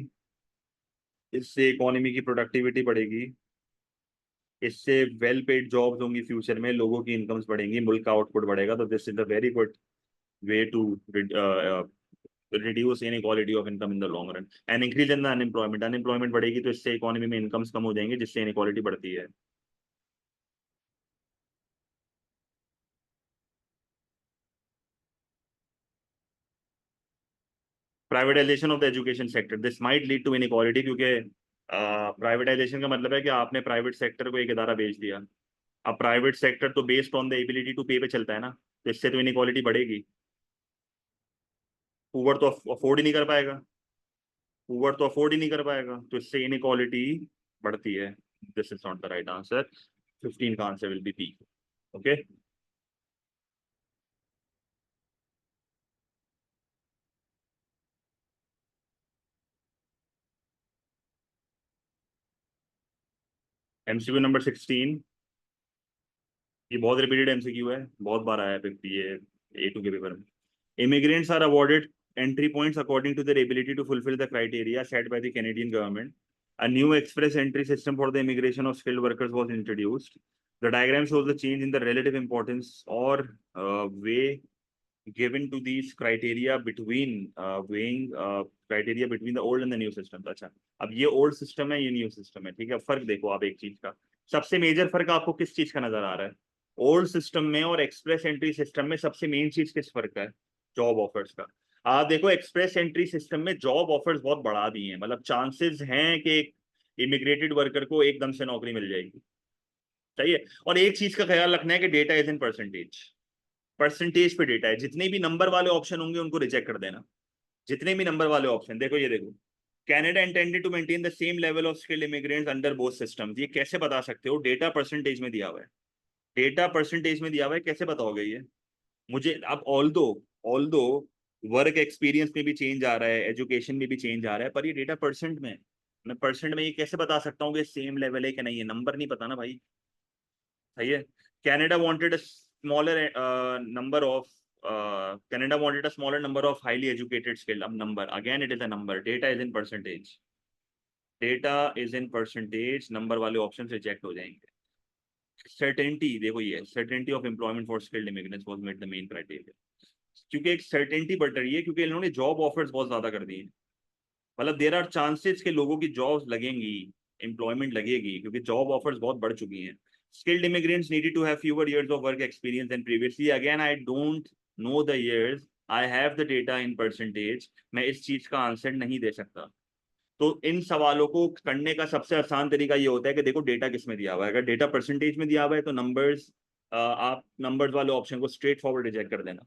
इससे इकोनॉमी की प्रोडक्टिविटी बढ़ेगी, इससे वेल पेड जॉब्स होंगी, फ्यूचर में लोगों की इनकम्स बढ़ेंगी, मुल्क का आउटपुट बढ़ेगा, तो this is the very good way to reduce inequality of income in the long run. And increase in the unemployment, unemployment बढ़ेगी तो इससे इकोनॉमी में इनकम्स कम हो जाएंगे, जिससे इनइक्वालिटी बढ़ती है। Privatisation of the education sector, this might lead to inequality, क्योंकि प्राइवेटाइजेशन का मतलब है कि आपने प्राइवेट सेक्टर को एक इदारा बेच दिया। अब प्राइवेट सेक्टर तो based on the ability to pay पे चलता है ना, तो इससे तो इनइक्वालिटी बढ़ेगी। पुअर तो अफोर्ड ही नहीं कर पाएगा, पुअर तो अफोर्ड ही नहीं कर पाएगा, तो इससे इनइक्वालिटी बढ़ती है। This is not the right answer, 15 का answer will be B. Okay, MCQ number 16, ये बहुत रिपीटेड एमसीक्यू है, बहुत बार आया है ये A2 के पेपर में। Immigrants are awarded entry points according to their ability to fulfill the criteria set by the Canadian government. A new express entry system for the immigration of skilled workers was introduced. The diagram shows the change in the relative importance or way given to these criteria between weighing criteria between the old and the new systems. अच्छा, अब ये old system है, ये new system है, ठीक है। फर्क देखो आप एक चीज का, सबसे मेजर फर्क आपको किस चीज का नजर आ रहा है? ओल्ड सिस्टम में और एक्सप्रेस एंट्री सिस्टम में सबसे मेन चीज किस फर्क है? जॉब ऑफर्स का। आप देखो एक्सप्रेस एंट्री सिस्टम में जॉब ऑफर्स बहुत बढ़ा दिए हैं, मतलब चांसेस हैं कि इमिग्रेटेड वर्कर को एकदम से नौकरी मिल जाएगी, सही है। और एक चीज का ख्याल रखना है कि data is in percentage, percentage पे डेटा है, जितने भी नंबर वाले ऑप्शन होंगे उनको रिजेक्ट कर देना, जितने भी नंबर वाले ऑप्शन। देखो ये देखो, Canada intended to maintain the same level of skilled immigrants under both systems, ये कैसे बता सकते हो? डेटा परसेंटेज में दिया हुआ है, डेटा परसेंटेज में दिया हुआ है, कैसे बताओगे ये मुझे? अब ऑल्दो ऑल्दो वर्क एक्सपीरियंस में भी चेंज आ रहा है, एजुकेशन में भी चेंज आ रहा है, पर ये डेटा परसेंट में है। मैं परसेंट में ये कैसे बता सकता हूँ कि सेम लेवल है कि नहीं? ये नंबर नहीं पता ना भाई, सही है। Canada wanted a smaller number of Canada wanted a smaller number of highly educated skilled, अब number again it is a number, data is in percentage. Data is in percentage, number वाले option reject हो जाएंगे। Certainty देखो, ये certainty of employment for skilled immigrants was made the main criteria, क्योंकि एक certainty बढ़ रही है, क्योंकि इन्होंने जॉब ऑफर्स बहुत ज्यादा कर दी है। मतलब देर आर चांसेस के लोगों की जॉब्स लगेंगी, एम्प्लॉयमेंट लगेगी, क्योंकि जॉब ऑफर्स बहुत बढ़ चुकी हैं। Skilled immigrants needed to have fewer years of work experience than previously. Again, I don't know the years. I have the data in percentage. मैं इस चीज का आंसर नहीं दे सकता। तो इन सवालों को करने का सबसे आसान तरीका ये होता है कि देखो डेटा किस में दिया हुआ है। अगर डेटा परसेंटेज में दिया हुआ है तो नंबर्स, आप नंबर्स वाले ऑप्शन को स्ट्रेट फॉरवर्ड रिजेक्ट कर देना।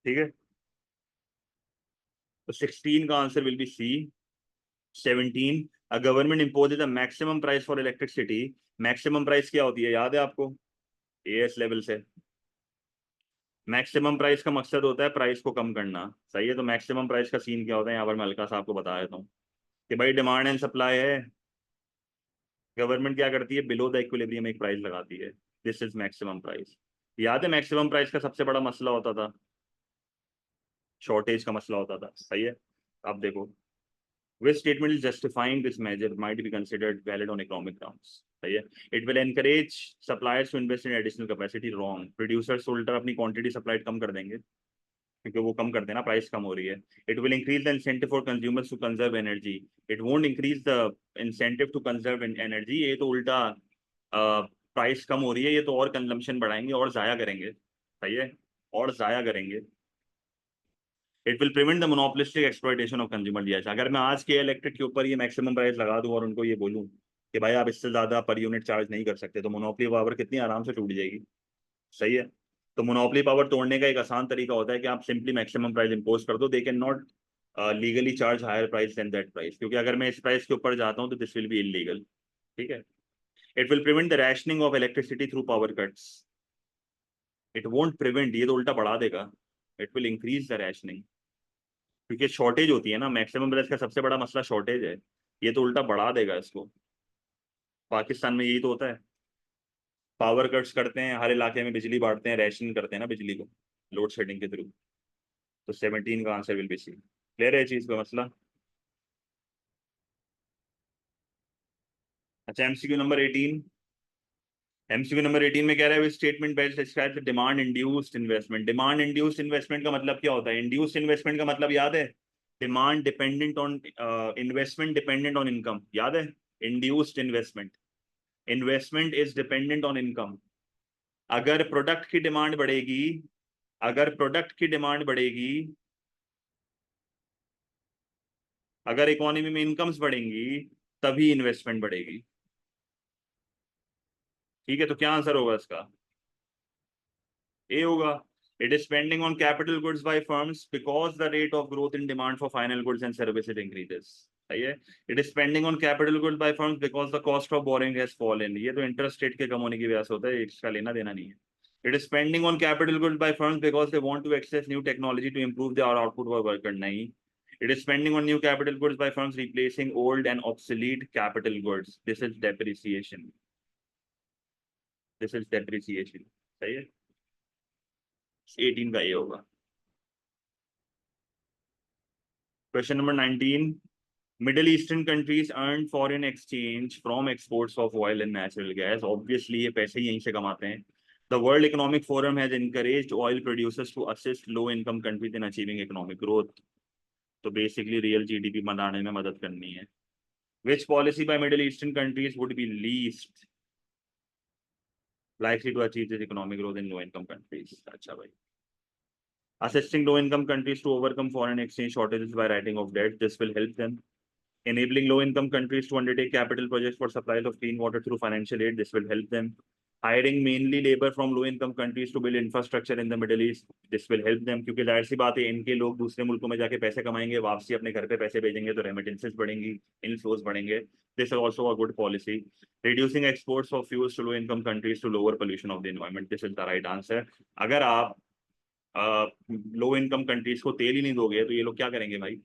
ठीक है, तो 16 का answer will be C. 17, a government imposes a maximum price for electricity. Maximum price क्या होती है, याद है आपको, एएस लेवल से। मैक्सिमम प्राइस का मकसद होता है प्राइस को कम करना, सही है। तो मैक्सिमम प्राइस का सीन क्या होता है, यहाँ पर मैं हल्का सा आपको बता देता हूँ कि भाई डिमांड एंड सप्लाई है, गवर्नमेंट क्या करती है, बिलो द इक्विलिब्रियम एक प्राइस लगाती है, दिस इज मैक्सिमम प्राइस। याद है मैक्सिमम प्राइस का सबसे बड़ा मसला होता था, शॉर्टेज का मसला होता था, सही है। अब देखो, which statement is justifying this measure might be considered valid on economic grounds, सही है। It will encourage suppliers to invest in additional capacity, wrong। Producers उल्टा अपनी quantity supplied कम कर देंगे, क्योंकि वो कम कर देना, प्राइस कम हो रही है। It will increase the incentive for consumers to conserve energy, it won't increase the incentive to conserve energy। ये तो उल्टा प्राइस कम हो रही है, ये तो और कंजम्पशन बढ़ाएंगे और जाया करेंगे, सही है, और जाया करेंगे। It will prevent the monopolistic exploitation of consumer डीएच। अगर मैं आज के इलेक्ट्रिक के ऊपर ये मैक्सिमम प्राइस लगा दूं और उनको ये बोलूं कि भाई आप इससे ज्यादा पर यूनिट चार्ज नहीं कर सकते, तो मोनोपोली पावर कितनी आराम से टूट जाएगी, सही है। तो मोनोपोली पावर तोड़ने का एक आसान तरीका होता है कि आप सिंपली मैक्सिमम प्राइस इंपोज कर दो, they can not legally charge higher price than that price, क्योंकि अगर मैं इस प्राइस के ऊपर जाता हूँ तो दिस विल बी इलीगल। ठीक है। It will prevent the rationing of electricity through power cuts. It won't prevent, ये तो उल्टा बढ़ा देगा, it will increase the rationing, क्योंकि शॉर्टेज होती है ना, मैक्सिमम प्राइस का सबसे बड़ा मसला शॉर्टेज है, ये तो उल्टा बढ़ा देगा इसको। पाकिस्तान में यही तो होता है, पावर कट्स करते हैं, हर इलाके में बिजली बांटते हैं, रैशन करते हैं ना बिजली को, लोड शेडिंग के थ्रू। तो 17 का answer will be C. Clear है चीज का मसला। अच्छा, एमसीक्यू नंबर 18। एमसीक्यू नंबर 18 में कह रहा है statement best describes the demand induced investment. Demand induced investment का मतलब क्या होता है, इंड्यूस्ड इन्वेस्टमेंट का मतलब याद है, demand dependent on investment dependent on income, याद है, induced investment, investment is dependent on income. अगर प्रोडक्ट की डिमांड बढ़ेगी, अगर प्रोडक्ट की डिमांड बढ़ेगी, अगर इकोनॉमी में इनकम्स बढ़ेंगी, तभी इन्वेस्टमेंट बढ़ेगी। ठीक है, तो क्या आंसर होगा इसका, ए होगा। It is spending on capital goods by firms because the rate of growth in demand for final goods and services increases, सही है। It is spending on capital goods by firms because the cost of boring has fallen, ये तो interest rate के कम होने की वजह से होता है, इसका लेना देना नहीं है। It is spending on capital goods by firms because they want to access new technology to improve their output for worker, नहीं। It is spending on new capital goods by firms replacing old and obsolete capital goods. This is depreciation. This is depreciation. सही है, 18 का ये होगा। Question number 19. Middle Eastern countries earn foreign exchange from exports of oil and natural gas. Obviously, ये पैसे ही यहीं से कमाते हैं। The World Economic Forum has encouraged oil producers to assist low-income countries in achieving economic growth. तो basically real GDP बनाने में मदद करनी है। Which policy by Middle Eastern countries would be least likely to achieve this economic growth in low-income countries? अच्छा भाई, assisting low-income countries to overcome foreign exchange shortages by writing off debt. This will help them. Enabling low-income countries to undertake capital projects for supplies of clean water through financial aid. This will help them. Hiring mainly labor from low-income countries to build infrastructure in the Middle East. This will help them, क्योंकि जाहिर सी बात है, इनके लोग दूसरे मुल्कों में जाके पैसे कमाएंगे, वापसी अपने घर पे पैसे भेजेंगे, तो रेमिटेंसेस बढ़ेंगी, इनफ्लोज बढ़ेंगे। This is also a good policy. Reducing exports of fuels to low-income countries to lower pollution of the environment. This is the right answer. अगर आप लो इनकम कंट्रीज को तेल ही नहीं दोगे तो ये लोग क्या करेंगे भाई,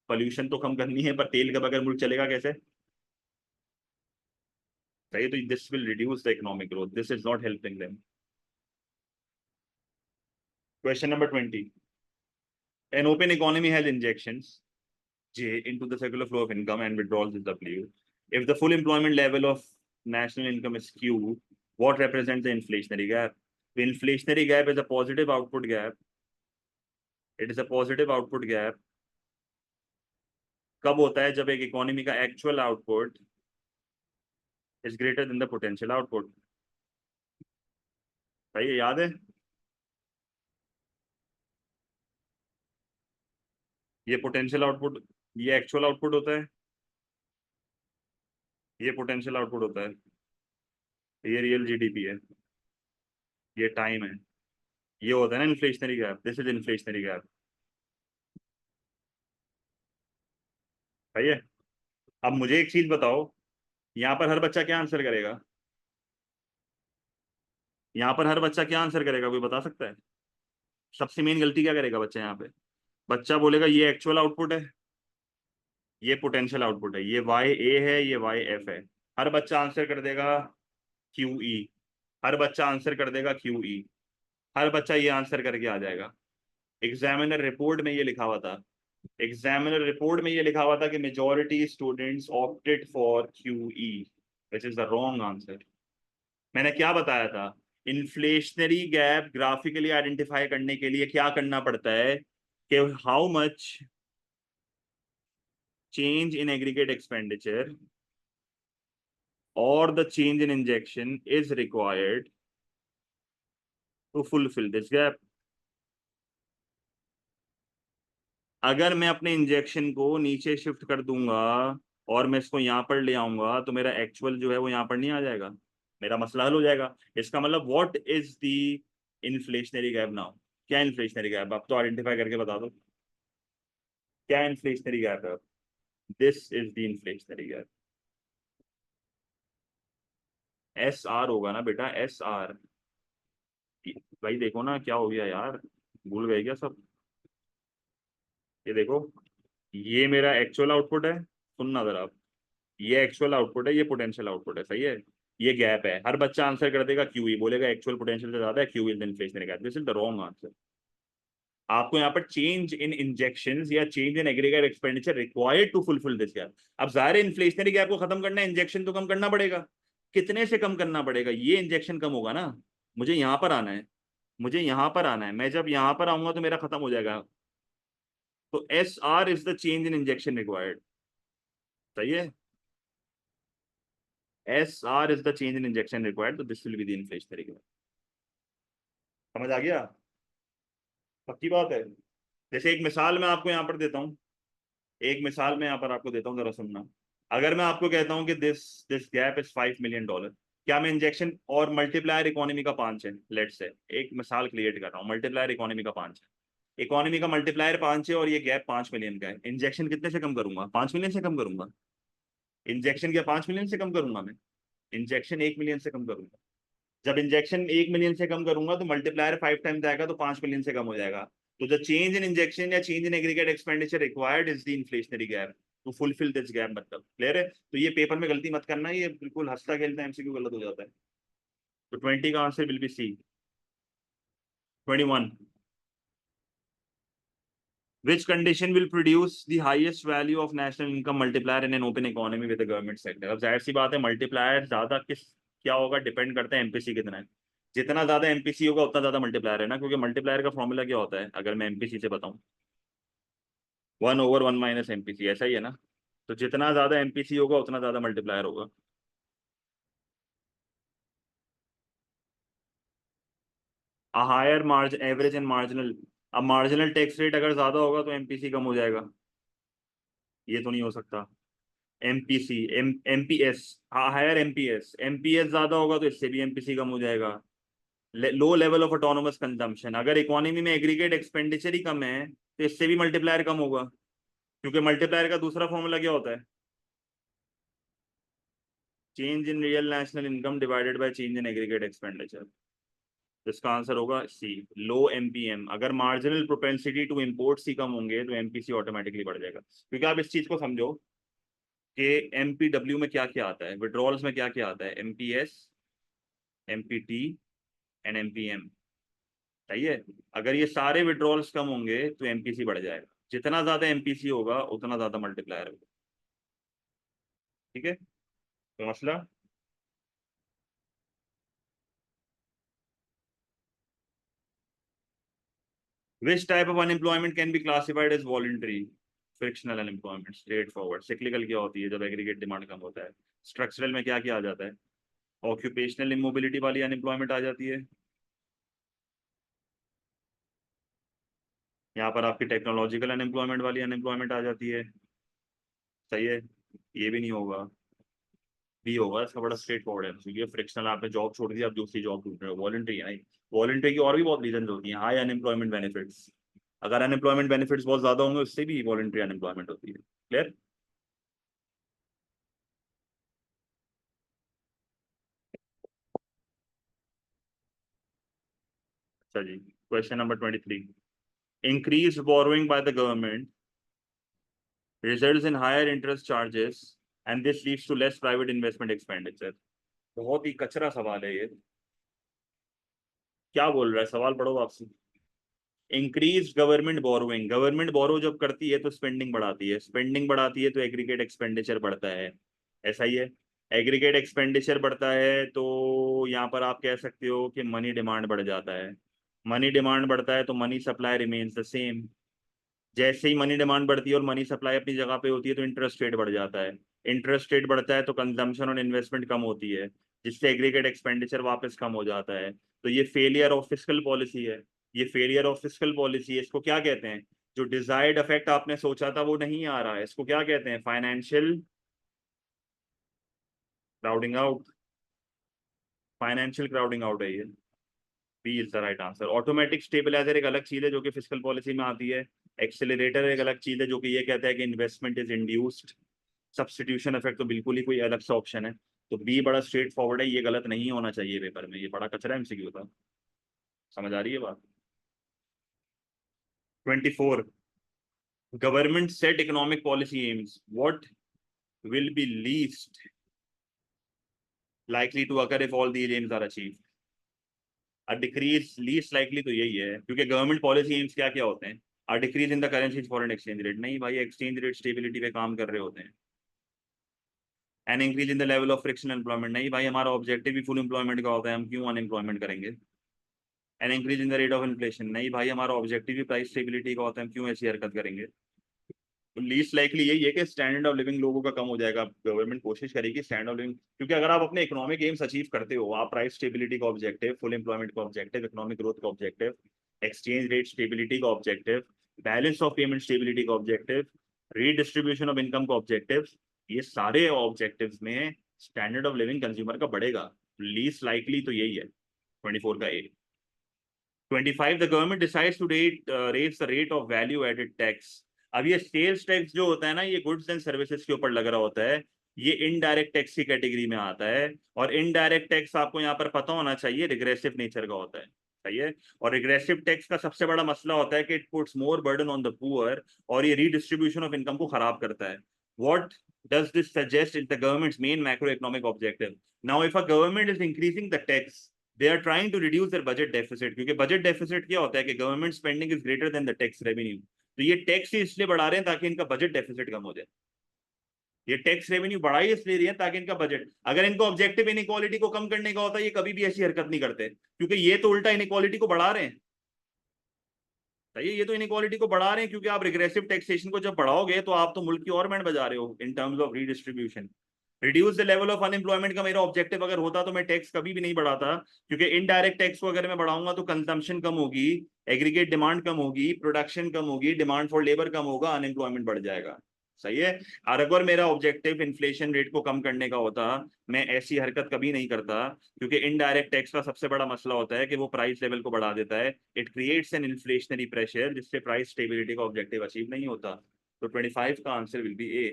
पोल्यूशन तो कम करनी है, पर तेल के बगैर मुल्क चलेगा कैसे, सही। तो this will reduce the economic growth, this is not helping them. Question number 20. An open economy has injections, J into the circular flow of income and withdrawals is W. If the full employment level of national income is Q, what represents the inflationary gap? The inflationary gap is a positive output gap. It is a positive output gap. कब होता है? जब एक economy का actual output is greater than the potential output. भाई ये याद है? ये पोटेंशियल आउटपुट, ये एक्चुअल आउटपुट होता है, ये पोटेंशियल आउटपुट होता है, ये रियल जीडीपी है, ये टाइम है, ये होता है ना inflationary gap. This is inflationary gap. सही है। अब मुझे एक चीज बताओ, यहाँ पर हर बच्चा क्या आंसर करेगा? यहाँ पर हर बच्चा क्या आंसर करेगा, कोई बता सकता है? सबसे मेन गलती क्या करेगा बच्चा यहाँ पे? बच्चा बोलेगा ये एक्चुअल आउटपुट है, ये पोटेंशियल आउटपुट है, ये वाई ए है, ये वाई एफ है। हर बच्चा आंसर कर देगा क्यू ई। हर बच्चा आंसर कर देगा क्यू ई। हर बच्चा ये आंसर करके आ जाएगा। एग्जामिनर रिपोर्ट में ये लिखा हुआ था, एग्जामिनर रिपोर्ट में ये लिखा हुआ था कि majority students opted for Q E, which is the wrong answer. मैंने क्या बताया था? इन्फ्लेशनरी गैप ग्राफिकली आइडेंटिफाई करने के लिए क्या करना पड़ता है कि how much change in aggregate expenditure or the change in injection is required to fulfill this gap. अगर मैं अपने इंजेक्शन को नीचे शिफ्ट कर दूंगा और मैं इसको यहाँ पर ले आऊंगा तो मेरा एक्चुअल जो है वो यहाँ पर नहीं आ जाएगा, मेरा मसला हल हो जाएगा। इसका मतलब what is the inflationary gap now? क्या इन्फ्लेशनरी गैप? आप तो आइडेंटिफाई करके बता दो, क्या इन्फ्लेशनरी गैप है? This is the inflationary gap. S R होगा ना बेटा, एस आर। भाई देखो ना क्या हो गया यार, भूल गए क्या सब? ये देखो, ये मेरा एक्चुअल आउटपुट है, सुनना जरा आप, ये एक्चुअल आउटपुट है, ये पोटेंशियल आउटपुट है, सही है। ये गैप है। हर बच्चा आंसर कर देगा क्यू ई, बोलेगा एक्चुअल पोटेंशियल से ज्यादा है, Q is the inflationary gap. This is the wrong answer. आपको यहाँ पर चेंज इन इंजेक्शंस या change in aggregate expenditure required to fulfil this gap. अब जाहिर इन्फ्लेशनरी गैप को खत्म करना है, इंजेक्शन तो कम करना पड़ेगा। कितने से कम करना पड़ेगा? ये इंजेक्शन कम होगा ना, मुझे यहाँ पर आना है, मुझे यहाँ पर आना है। मैं जब यहाँ पर आऊंगा तो मेरा खत्म हो जाएगा। तो S R is the change in injection required. सही है। S R is the change in injection required, तो this will be the inflationary gap. समझ आ गया? पक्की बात है। जैसे एक मिसाल मैं आपको यहाँ पर देता हूँ, एक मिसाल मैं यहाँ पर आपको देता हूँ, जरा सुनना। अगर मैं आपको कहता हूँ कि this this gap is $5 million, क्या मैं इंजेक्शन और मल्टीप्लायर इकोनॉमी का 5 है, लेट से एक मिसाल क्रिएट कर रहा हूँ, मल्टीप्लायर इकोनॉमी का 5 है, इकोनॉमी का मल्टीप्लायर 5 है और ये गैप 5 मिलियन का है। इंजेक्शन कितने से कम करूंगा? 5 मिलियन से कम करूंगा। इंजेक्शन क्या 5 मिलियन से कम करूंगा मैं? इंजेक्शन 1 मिलियन से कम करूंगा। जब इंजेक्शन 1 मिलियन से कम करूंगा तो मल्टीप्लायर 5 टाइम्स आएगा, तो 5 मिलियन से कम हो जाएगा। तो द चेंज इन इंजेक्शन या change in aggregate expenditure required is the inflationary gap to fulfil this gap. मतलब क्लियर है? तो ये पेपर में गलती मत करना, ये बिल्कुल हंसता खेलता एमसीक्यू गलत हो जाता है। तो 20 का answer will be C. 21, which condition will produce the highest value of national income multiplier in an open economy with the government sector? अब जाहिर सी बात है, मल्टीप्लायर ज्यादा किस क्या होगा, डिपेंड करता है एमपीसी कितना है। जितना ज्यादा एमपीसी होगा उतना ज्यादा मल्टीप्लायर है ना, क्योंकि मल्टीप्लायर का फॉर्मूला क्या होता है अगर मैं एमपीसी से बताऊं? 1/1 माइनस एमपीसी, ऐसा ही है ना। तो जितना ज्यादा एमपीसी होगा उतना ज्यादा मल्टीप्लायर होगा। Higher margin average and marginal. अब मार्जिनल टैक्स रेट अगर ज्यादा होगा तो एमपीसी कम हो जाएगा, ये तो नहीं हो सकता। MPC MPS, higher MPS, MPS ज्यादा होगा तो इससे भी एमपीसी कम हो जाएगा। Low level of autonomous consumption, अगर इकोनॉमी में एग्रीगेट एक्सपेंडिचर ही कम है तो इससे भी मल्टीप्लायर कम होगा, क्योंकि मल्टीप्लायर का दूसरा फॉर्मूला क्या होता है? Change in real national income divided by change in aggregate expenditure. इसका आंसर होगा सी, लो एमपीएम। अगर मार्जिनल प्रोपेंसिटी टू इम्पोर्ट्स ही कम होंगे तो एमपीसी ऑटोमेटिकली बढ़ जाएगा। क्योंकि आप इस चीज को समझो कि एमपीडब्ल्यू में क्या क्या आता है, विड्रॉल्स में क्या क्या आता है, एमपीएस, एमपीटी एंड एमपीएम। सही है। अगर ये सारे विड्रॉल्स कम होंगे तो एमपीसी बढ़ जाएगा। जितना ज्यादा एमपीसी होगा उतना ज्यादा मल्टीप्लायर होगा। ठीक है, तो मसला। Which type of unemployment can be classified as voluntary? Frictional unemployment, straightforward. Cyclical क्या होती है जब एग्रीगेट डिमांड कम होता है? स्ट्रक्चरल में क्या क्या आ जाता है? ऑक्यूपेशनल इमोबिलिटी वाली अनएम्प्लॉयमेंट आ जाती है। यहाँ पर आपकी टेक्नोलॉजिकल अनएम्प्लॉयमेंट वाली अनएम्प्लॉयमेंट आ जाती है। सही है, ये भी नहीं होगा, बी होगा इसका। बड़ा स्ट्रेट फॉरवर्ड है, क्योंकि फ्रिक्शनल आपने जॉब छोड़ दी, आप दूसरी जॉब ढूंढ रहे हो। वॉलंटरी है, वॉलंटरी की और भी बहुत रीजन होती हैं। हाई अनएम्प्लॉयमेंट बेनिफिट्स, अगर अनएम्प्लॉयमेंट बेनिफिट्स बहुत ज्यादा होंगे उससे भी वॉलंटरी अनएम्प्लॉयमेंट होती है। क्लियर? अच्छा जी, question number 23। Increase borrowing by the government results in higher interest charges and this leads to less private investment expenditure। बहुत ही कचरा सवाल है ये। क्या बोल रहा है सवाल, पढ़ो आपसे। इंक्रीज गवर्नमेंट बोरोइंग, गवर्नमेंट बोरो जब करती है तो स्पेंडिंग बढ़ाती है, स्पेंडिंग बढ़ाती है तो एग्रीगेट एक्सपेंडिचर बढ़ता है। ऐसा ही है, एग्रीगेट एक्सपेंडिचर बढ़ता है तो यहाँ पर आप कह सकते हो कि मनी डिमांड बढ़ जाता है। मनी डिमांड बढ़ता है तो money supply remains the same. जैसे ही मनी डिमांड बढ़ती है और मनी सप्लाई अपनी जगह पे होती है तो इंटरेस्ट रेट बढ़ जाता है। इंटरेस्ट रेट बढ़ता है तो कंजम्पशन और इन्वेस्टमेंट कम होती है, जिससे एग्रीगेट एक्सपेंडिचर वापस कम हो जाता है। तो ये फेलियर ऑफ फिस्कल पॉलिसी है। ये फेलियर ऑफ फिस्कल पॉलिसी है, इसको क्या कहते हैं? जो डिजायर्ड इफेक्ट आपने सोचा था वो नहीं आ रहा है, इसको क्या कहते हैं? Financial crowding out. Financial crowding out है ये। B is the right answer. Automatic stabiliser एक अलग चीज है जो कि फिस्कल पॉलिसी में आती है। एक्सेलरेटर एक अलग चीज है जो कि ये कहता है कि investment is induced. Substitution effect तो बिल्कुल ही कोई अलग सा ऑप्शन है। तो बी बड़ा स्ट्रेट फॉरवर्ड है, ये गलत नहीं होना चाहिए पेपर में, ये बड़ा कचरा एमसीक्यू था। समझ आ रही है बात? 24। Government set economic policy AIIMS, what will be least likely to occur if all these aims are achieved? A decrease, least likely तो यही है, क्योंकि गवर्नमेंट पॉलिसी एम्स क्या क्या होते हैं? A decrease in the currency foreign exchange rate, नहीं भाई, एक्सचेंज रेट स्टेबिलिटी पे काम कर रहे होते हैं। N increase in the level of frictional employment, नहीं भाई, हमारा ऑब्जेक्टिव ही फुल एम्प्लॉयमेंट का होता है, हम क्यों अनएम्प्लॉयमेंट करेंगे? N increase in the rate of inflation, नहीं भाई, हमारा ऑब्जेक्टिव ही प्राइस स्टेबिलिटी का होता है, हम क्यों ऐसी हरकत करेंगे? तो लीस्ट लाइकली यही है कि स्टैंडर्ड ऑफ लिविंग लोगों का कम हो जाएगा। गवर्नमेंट कोशिश करेगी स्टैंडर्ड ऑफ लिविंग, क्योंकि अगर आप अपने इकोनॉमिक एम्स अचीव करते हो, आप प्राइस स्टेबिलिटी का ऑब्जेक्टिव, फुल एम्प्लॉयमेंट का ऑब्जेक्टिव, इकोनॉमिक ग्रोथ का ऑब्जेक्टिव, एक्सचेंज रेट स्टेबिलिटी का objective, balance of payment stability का ऑब्जेक्टिव, रीडिस्ट्रीब्यूशन ऑफ इनकम का ऑब्जेक्टिव, ये सारे ऑब्जेक्टिव्स में स्टैंडर्ड ऑफ लिविंग कंज्यूमर का बढ़ेगा। लीस्ट लाइकली तो यही है, 24 का A. 25, the government decides to raise the rate of value added tax. अब ये सेल्स टैक्स जो होता है ना, ये गुड्स एंड सर्विसेज के ऊपर लग रहा होता है, ये इनडायरेक्ट टैक्स की कैटेगरी में आता है। और इनडायरेक्ट टैक्स आपको यहाँ पर पता होना चाहिए रिग्रेसिव नेचर का होता है। सही है। और रिग्रेसिव टैक्स का सबसे बड़ा मसला होता है कि it puts more burden on the poor, और ये रीडिस्ट्रीब्यूशन ऑफ इनकम को खराब करता है। What does this suggest is the government's main macroeconomic objective? Now if a government is increasing the tax, they are trying to reduce their budget deficit, क्योंकि budget deficit क्या होता है कि government spending is greater than the tax revenue. तो ये tax ही इसलिए बढ़ा रहे हैं ताकि इनका बजट डेफिसिट कम हो जाए। ये टैक्स रेवेन्यू बढ़ा ही इसलिए रही है ताकि इनका बजट, अगर इनको ऑब्जेक्टिव इनइक्वालिटी को कम करने का होता है ये कभी भी ऐसी हरकत नहीं करते, क्योंकि ये तो उल्टा इनइक्वालिटी को बढ़ा रहे हैं। सही है, ये तो इनइक्वालिटी को बढ़ा रहे हैं, क्योंकि आप रिग्रेसिव टैक्सेशन को जब बढ़ाओगे तो आप तो मुल्क की और बैंड बजा रहे हो in terms of redistribution. Reduce the level of unemployment का मेरा ऑब्जेक्टिव अगर होता तो मैं टैक्स कभी भी नहीं बढ़ाता, क्योंकि इनडायरेक्ट टैक्स को अगर मैं बढ़ाऊंगा तो कंजम्पशन कम होगी, एग्रीगेट डिमांड कम होगी, प्रोडक्शन कम होगी, डिमांड फॉर लेबर कम होगा, अनएम्प्लॉयमेंट बढ़ जाएगा। सही है। और अगर मेरा ऑब्जेक्टिव इन्फ्लेशन रेट को कम करने का होता, मैं ऐसी हरकत कभी नहीं करता, क्योंकि इनडायरेक्ट टैक्स का सबसे बड़ा मसला होता है कि वो प्राइस लेवल को बढ़ा देता है। It creates an inflationary pressure, जिससे प्राइस स्टेबिलिटी का ऑब्जेक्टिव अचीव नहीं होता। तो 25 का आंसर विल बी ए।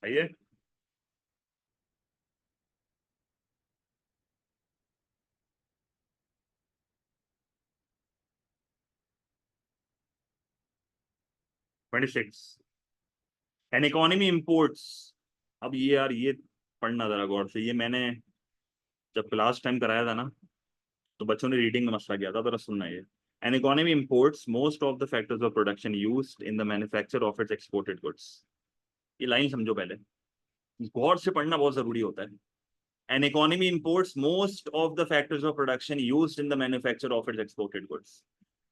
सही है। 26, एन इकोनॉमी इंपोर्ट्स। अब ये यार, ये पढ़ना जरा गौर से, ये मैंने जब क्लास टाइम कराया था ना, तो बच्चों ने रीडिंग में मसला किया था, जरा सुनना ये। An economy imports most of the factors of production used in the manufacture of its exported goods. ये लाइन समझो पहले, गौर से पढ़ना बहुत जरूरी होता है. An economy imports most of the factors of production used in the manufacture of its exported goods.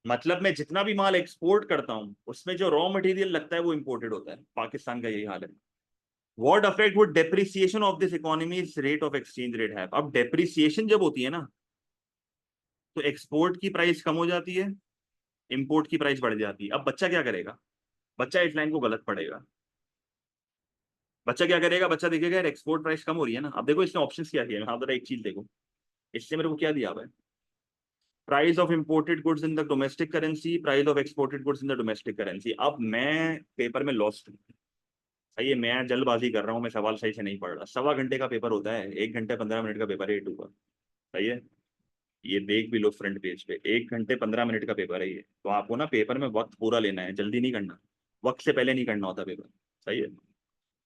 मतलब मैं जितना भी माल एक्सपोर्ट करता हूं उसमें जो रॉ मटेरियल लगता है वो इंपोर्टेड होता है. पाकिस्तान का यही हाल है. What effect would depreciation of this economy's rate of exchange rate have? अब depreciation जब होती है ना तो एक्सपोर्ट की प्राइस कम हो जाती है, इंपोर्ट की प्राइस बढ़ जाती है. अब बच्चा क्या करेगा? बच्चा इस लाइन को गलत पढ़ेगा. बच्चा क्या करेगा? बच्चा देखेगा यार एक्सपोर्ट प्राइस कम हो रही है ना. अब देखो इसने ऑप्शंस क्या दिए हैं. हाँ, जरा एक चीज देखो, इससे मेरे को क्या दिया हुआ है. Price of imported goods in the domestic currency, price of exported goods in the domestic currency. अब मैं पेपर में लॉस्ट हूँ. सही है, मैं जल्दबाजी कर रहा हूँ, मैं सवाल सही से नहीं पढ़ रहा. 1.25 घंटे का पेपर होता है, 1 घंटे 15 मिनट का पेपर है A2 का. सही है, ये देख भी लो फ्रंट पेज पे, 1 घंटे 15 मिनट का पेपर है ये. तो आपको ना पेपर में वक्त पूरा लेना है, जल्दी नहीं करना. वक्त से पहले नहीं करना होता पेपर. सही है,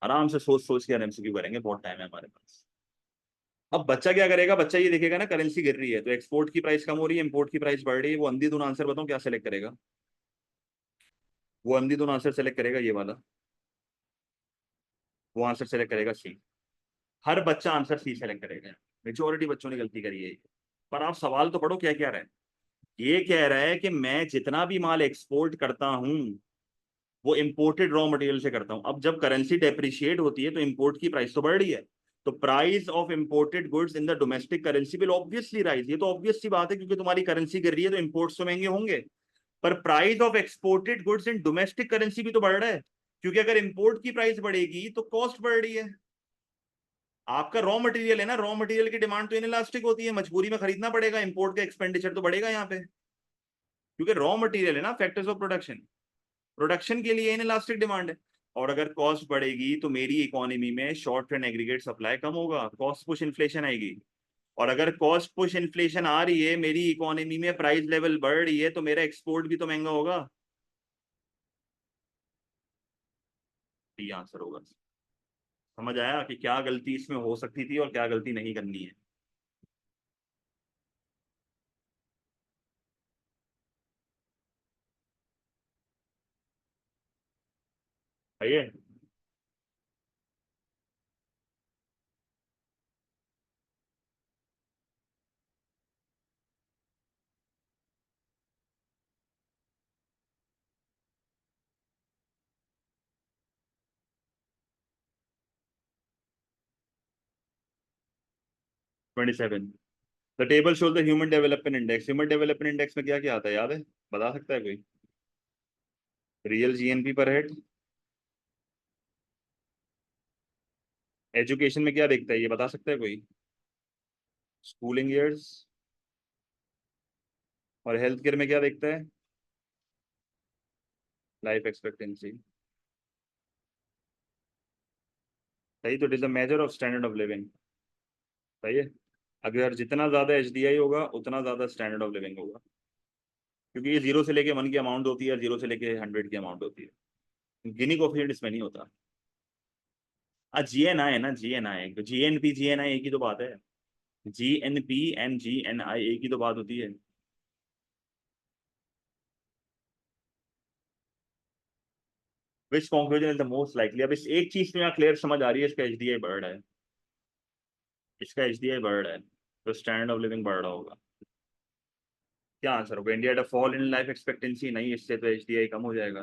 आराम से सोच सोच के MCQ करेंगे, बहुत टाइम है हमारे पास. अब बच्चा क्या करेगा? बच्चा ये देखेगा ना करेंसी गिर रही है तो एक्सपोर्ट की प्राइस कम हो रही है, इंपोर्ट की प्राइस बढ़ रही है. वो अंधी-धुन आंसर बताऊं क्या सेलेक्ट करेगा? वो अंधी-धुन आंसर सेलेक्ट करेगा ये वाला. वो आंसर सेलेक्ट करेगा सी. हर बच्चा आंसर सी सेलेक्ट करेगा. मेजोरिटी बच्चों ने गलती करी है. पर आप सवाल तो पढ़ो, क्या क्या रहा है. ये कह रहा है कि मैं जितना भी माल एक्सपोर्ट करता हूं वो इंपोर्टेड रॉ मटेरियल से करता हूं. अब जब करेंसी डेप्रिशिएट होती है तो इंपोर्ट की प्राइस तो बढ़ रही है, तो price of imported goods in the domestic currency will obviously rise. ये तो ऑब्वियस सी बात है, क्योंकि तुम्हारी करेंसी गिर रही है तो इंपोर्ट्स तो महंगे होंगे. पर price of exported goods in domestic currency भी तो बढ़ रहा है, क्योंकि अगर इंपोर्ट की प्राइस बढ़ेगी तो कॉस्ट बढ़ रही है. आपका रॉ मटेरियल है ना, रॉ मटेरियल की डिमांड तो इनइलास्टिक होती है, मजबूरी में खरीदना पड़ेगा. इंपोर्ट का एक्सपेंडिचर तो बढ़ेगा यहाँ पे, क्योंकि रॉ मटेरियल है ना, फैक्टर्स ऑफ प्रोडक्शन. प्रोडक्शन के लिए इनइलास्टिक डिमांड है. और अगर कॉस्ट बढ़ेगी तो मेरी इकोनॉमी में शॉर्ट रन एग्रीगेट सप्लाई कम होगा, कॉस्ट पुश इन्फ्लेशन आएगी. और अगर कॉस्ट पुश इन्फ्लेशन आ रही है, मेरी इकोनॉमी में प्राइस लेवल बढ़ रही है, तो मेरा एक्सपोर्ट भी तो महंगा होगा. ये आंसर होगा. समझ आया कि क्या गलती इसमें हो सकती थी और क्या गलती नहीं करनी है. सही है. 27. The table shows the human development index. Human development index में क्या क्या आता है, याद है? बता सकता है कोई? रियल GNP पर हेड. एजुकेशन में क्या देखता है, ये बता सकता है कोई? Schooling years. और हेल्थ केयर में क्या देखता है? Life expectancy. सही, तो it is the measure of standard of living. सही है. अगर जितना ज्यादा HDI होगा उतना ज्यादा स्टैंडर्ड ऑफ लिविंग होगा, क्योंकि ये 0 से लेके 1 की अमाउंट होती है, 0 से लेके 100 की अमाउंट होती है. गिनी कोफिशिएंट इसमें नहीं होता. GNI है ना, GNI. GNP GNI एक ही तो बात है. GNP एंड GNI एक ही तो बात होती है. Which conclusion is the most likely. अब इस एक चीज में यहाँ क्लियर समझ आ रही है, इसका HDI बढ़ रहा है. इसका HDI बढ़ रहा है तो स्टैंडर्ड ऑफ लिविंग बढ़ रहा होगा. क्या आंसर होगा? इंडिया का फॉल इन लाइफ एक्सपेक्टेंसी नहीं, इससे तो HDI कम हो जाएगा.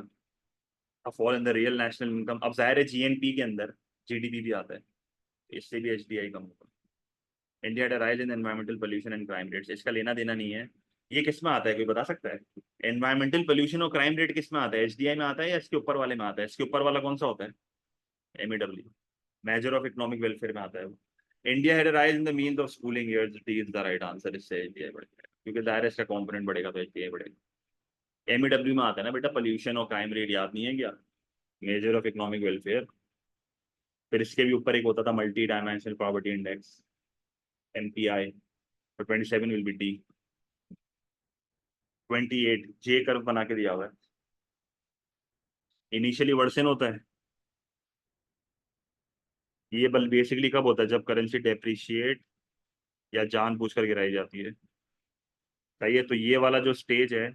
अब fall in the real national income, अब जाहिर है GNP के अंदर GDP भी आता है, इससे भी HDI कम होगा. India had a rise in environmental pollution and crime rates. इसका लेना देना नहीं है. ये किस में आता है, कोई बता सकता है? एनवायरमेंटल पोल्यूशन और क्राइम रेट किस में आता है? HDI में आता है या इसके ऊपर वाले में आता है? इसके ऊपर वाला कौन सा होता है? MEW, measure of economic welfare में आता है वो. India had a rise in the means of schooling years. D is the right answer. इससे HDI बढ़ेगा, क्योंकि दायरा इसका कॉम्पोनेंट बढ़ेगा तो HDI बढ़ेगा. MEW में आता है ना बेटा, पोल्यूशन और क्राइम रेट, याद नहीं है क्या? Measure of economic welfare. फिर इसके भी ऊपर एक होता था multi dimensional poverty index, MPI. और 27 will be D. 28 J curve बना के दिया हुआ है. इनिशियली वर्सन होता है. ये बल बेसिकली कब होता है? जब करेंसी डेप्रिशिएट या जानबूझकर गिराई जाती है. सही है, तो ये वाला जो स्टेज है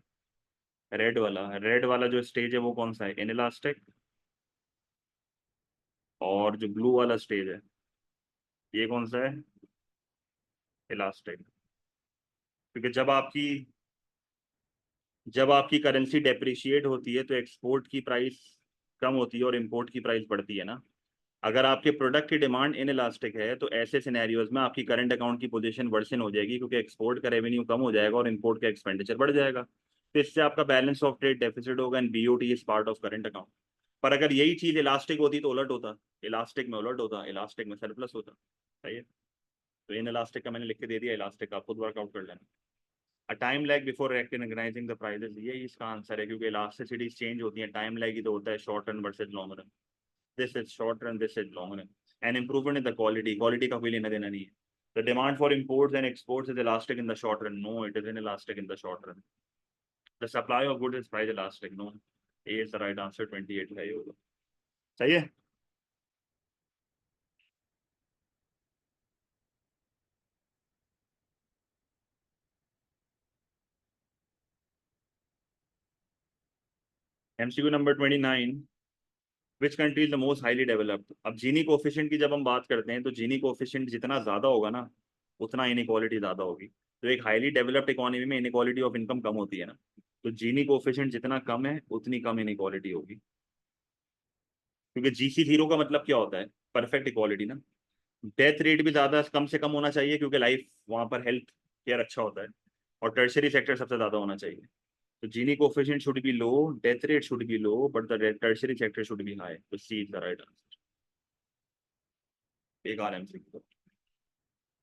रेड वाला जो स्टेज है वो कौन सा है, इनइलास्टिक। और जो ब्लू वाला स्टेज है ये कौन सा है, इलास्टिक। क्योंकि जब आपकी करेंसी डेप्रिशिएट होती है तो एक्सपोर्ट की प्राइस कम होती है और इंपोर्ट की प्राइस बढ़ती है ना। अगर आपके प्रोडक्ट की डिमांड इन इलास्टिक है तो ऐसे सिनेरियोज में आपकी करंट अकाउंट की पोजीशन वर्सन हो जाएगी, क्योंकि एक्सपोर्ट का रेवेन्यू कम हो जाएगा और इंपोर्ट का एक्सपेंडिचर बढ़ जाएगा। तो इससे आपका बैलेंस ऑफ ट्रेड डेफिसिट होगा and BOT is part of current account. पर अगर यही चीज इलास्टिक होती तो उलट होता, इलास्टिक में उलट होता, इलास्टिक में सरप्लस होता। सही है। तो इन इलास्टिक का मैंने लिख के दे दिया, इलास्टिक का आप खुद वर्कआउट कर लेना। A time lag before recognising the prices, ये इसका आंसर है, क्योंकि इलास्टिसिटीज चेंज होती है, टाइम लैग ही तो होता है short run versus long run. This is short run, this is long run. And improvement in the quality का कोई लेना देना नहीं है। The demand for imports and exports is elastic in the short run. No, it isn't elastic in the short run. The supply of goods is price elastic. No, A is the right answer. 28 है ये होगा। सही है। MCQ number 29, which country is the most highly developed. अब जीनी coefficient की जब हम बात करते हैं तो जीनी कोफिशिएंट जितना ज्यादा होगा ना उतना इनइक्वालिटी ज्यादा होगी। तो एक हाईली डेवलप्ड इकोनॉमी में इनइक्वालिटी ऑफ इनकम कम होती है ना, तो जीनी कोफिशिएंट जितना कम है उतनी कम इनइक्वालिटी होगी। क्योंकि जीसी जीरो का मतलब क्या होता है, परफेक्ट इक्वालिटी ना। डेथ रेट भी ज्यादा कम से कम होना चाहिए क्योंकि लाइफ वहां पर हेल्थ केयर अच्छा होता है। और टर्शरी सेक्टर सबसे ज्यादा होना चाहिए। तो Gini coefficient should be low, death rate should be low, but the tertiary sector should be high. तो C is the right answer. बेकार एमसीक्यू।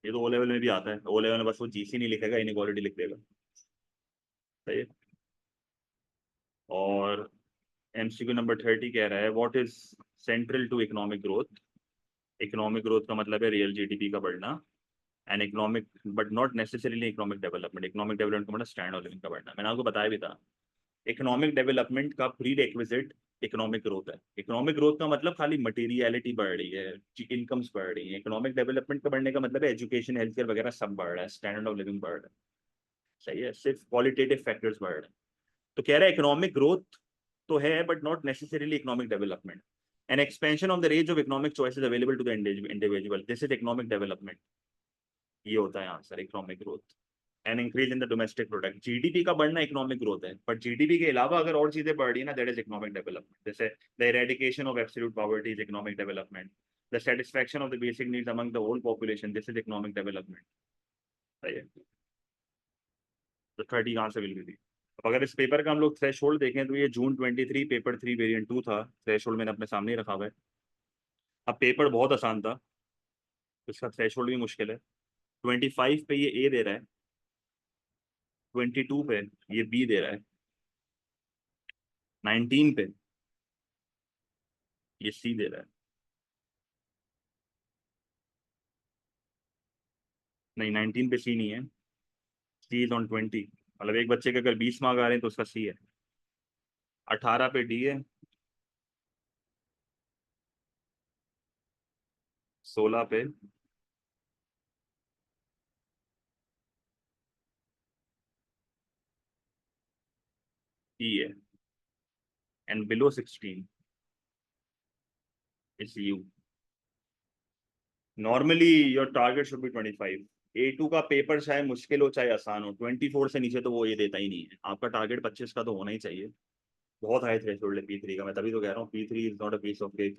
ये तो ओ लेवल में भी आता है, ओ लेवल में बस वो जीसी नहीं लिखेगा, इनइक्वालिटी लिख देगा। सही है। और एमसीक्यू नंबर 30 कह रहा है, what is central to economic growth. Economic growth का मतलब है रियल जीडीपी का बढ़ना। And economic but not necessarily economic development. Economic development का मतलब स्टैंड ऑफ लिविंग का बढ़ना। मैंने आपको बताया भी था, इकोनॉमिक डेवलपमेंट का प्री रिक्विजिट इकोनॉमिक ग्रोथ है। इकोनॉमिक ग्रोथ का मतलब खाली मटेरियलिटी बढ़ रही है, इनकम्स बढ़ रही है। इकोनॉमिक डेवलपमेंट का बढ़ने का मतलब है एजुकेशन, हेल्थ केयर वगैरह सब बढ़ रहा है, स्टैंडर्ड ऑफ लिविंग बढ़ रहा है। सही है, सिर्फ क्वालिटेटिव फैक्टर्स बढ़ रहे हैं। तो कह रहा है इकोनॉमिक ग्रोथ तो है but not necessarily economic development. An expansion of the range of economic choices available to the individual, this is economic development. ये होता है answer, economic growth. An increase in the domestic product, GDP का बढ़ना economic growth है, but GDP के अलावा अगर और चीजें बढ़ रही है ना, दैट इज इकोनॉमिक डेवलपमेंट। जैसे the eradication of absolute poverty is economic development. The satisfaction of the basic needs among the whole population, this is economic development. सही है। तो 30 आंसर विल बी। अगर इस पेपर का हम लोग थ्रेश होल्ड देखें तो ये जून 23 पेपर 3 वेरिएंट 2 था। थ्रेश होल्ड मैंने अपने सामने ही रखा हुआ है। अब पेपर बहुत आसान था तो इसका थ्रेश होल्ड भी मुश्किल है। 25 पे ये ए दे रहा है, 22 पे ये बी दे रहा है, 19 पे ये सी दे रहा है। नहीं, 19 पे सी नहीं है, सी इज ऑन 20। मतलब एक बच्चे के अगर 20 मार्क आ रहे हैं तो उसका सी है। 18 पे डी है, 16 पे ई है, and below 16 is you. Normally your target should be 25। A2 का पेपर चाहे मुश्किल हो चाहे आसान हो, 24 से नीचे तो वो ये देता ही नहीं है। आपका टारगेट 25 का तो होना ही चाहिए। बहुत हाई थ्रेशोल्ड है P3 का, मैं तभी तो कह रहा हूँ P3 is not a piece of cake.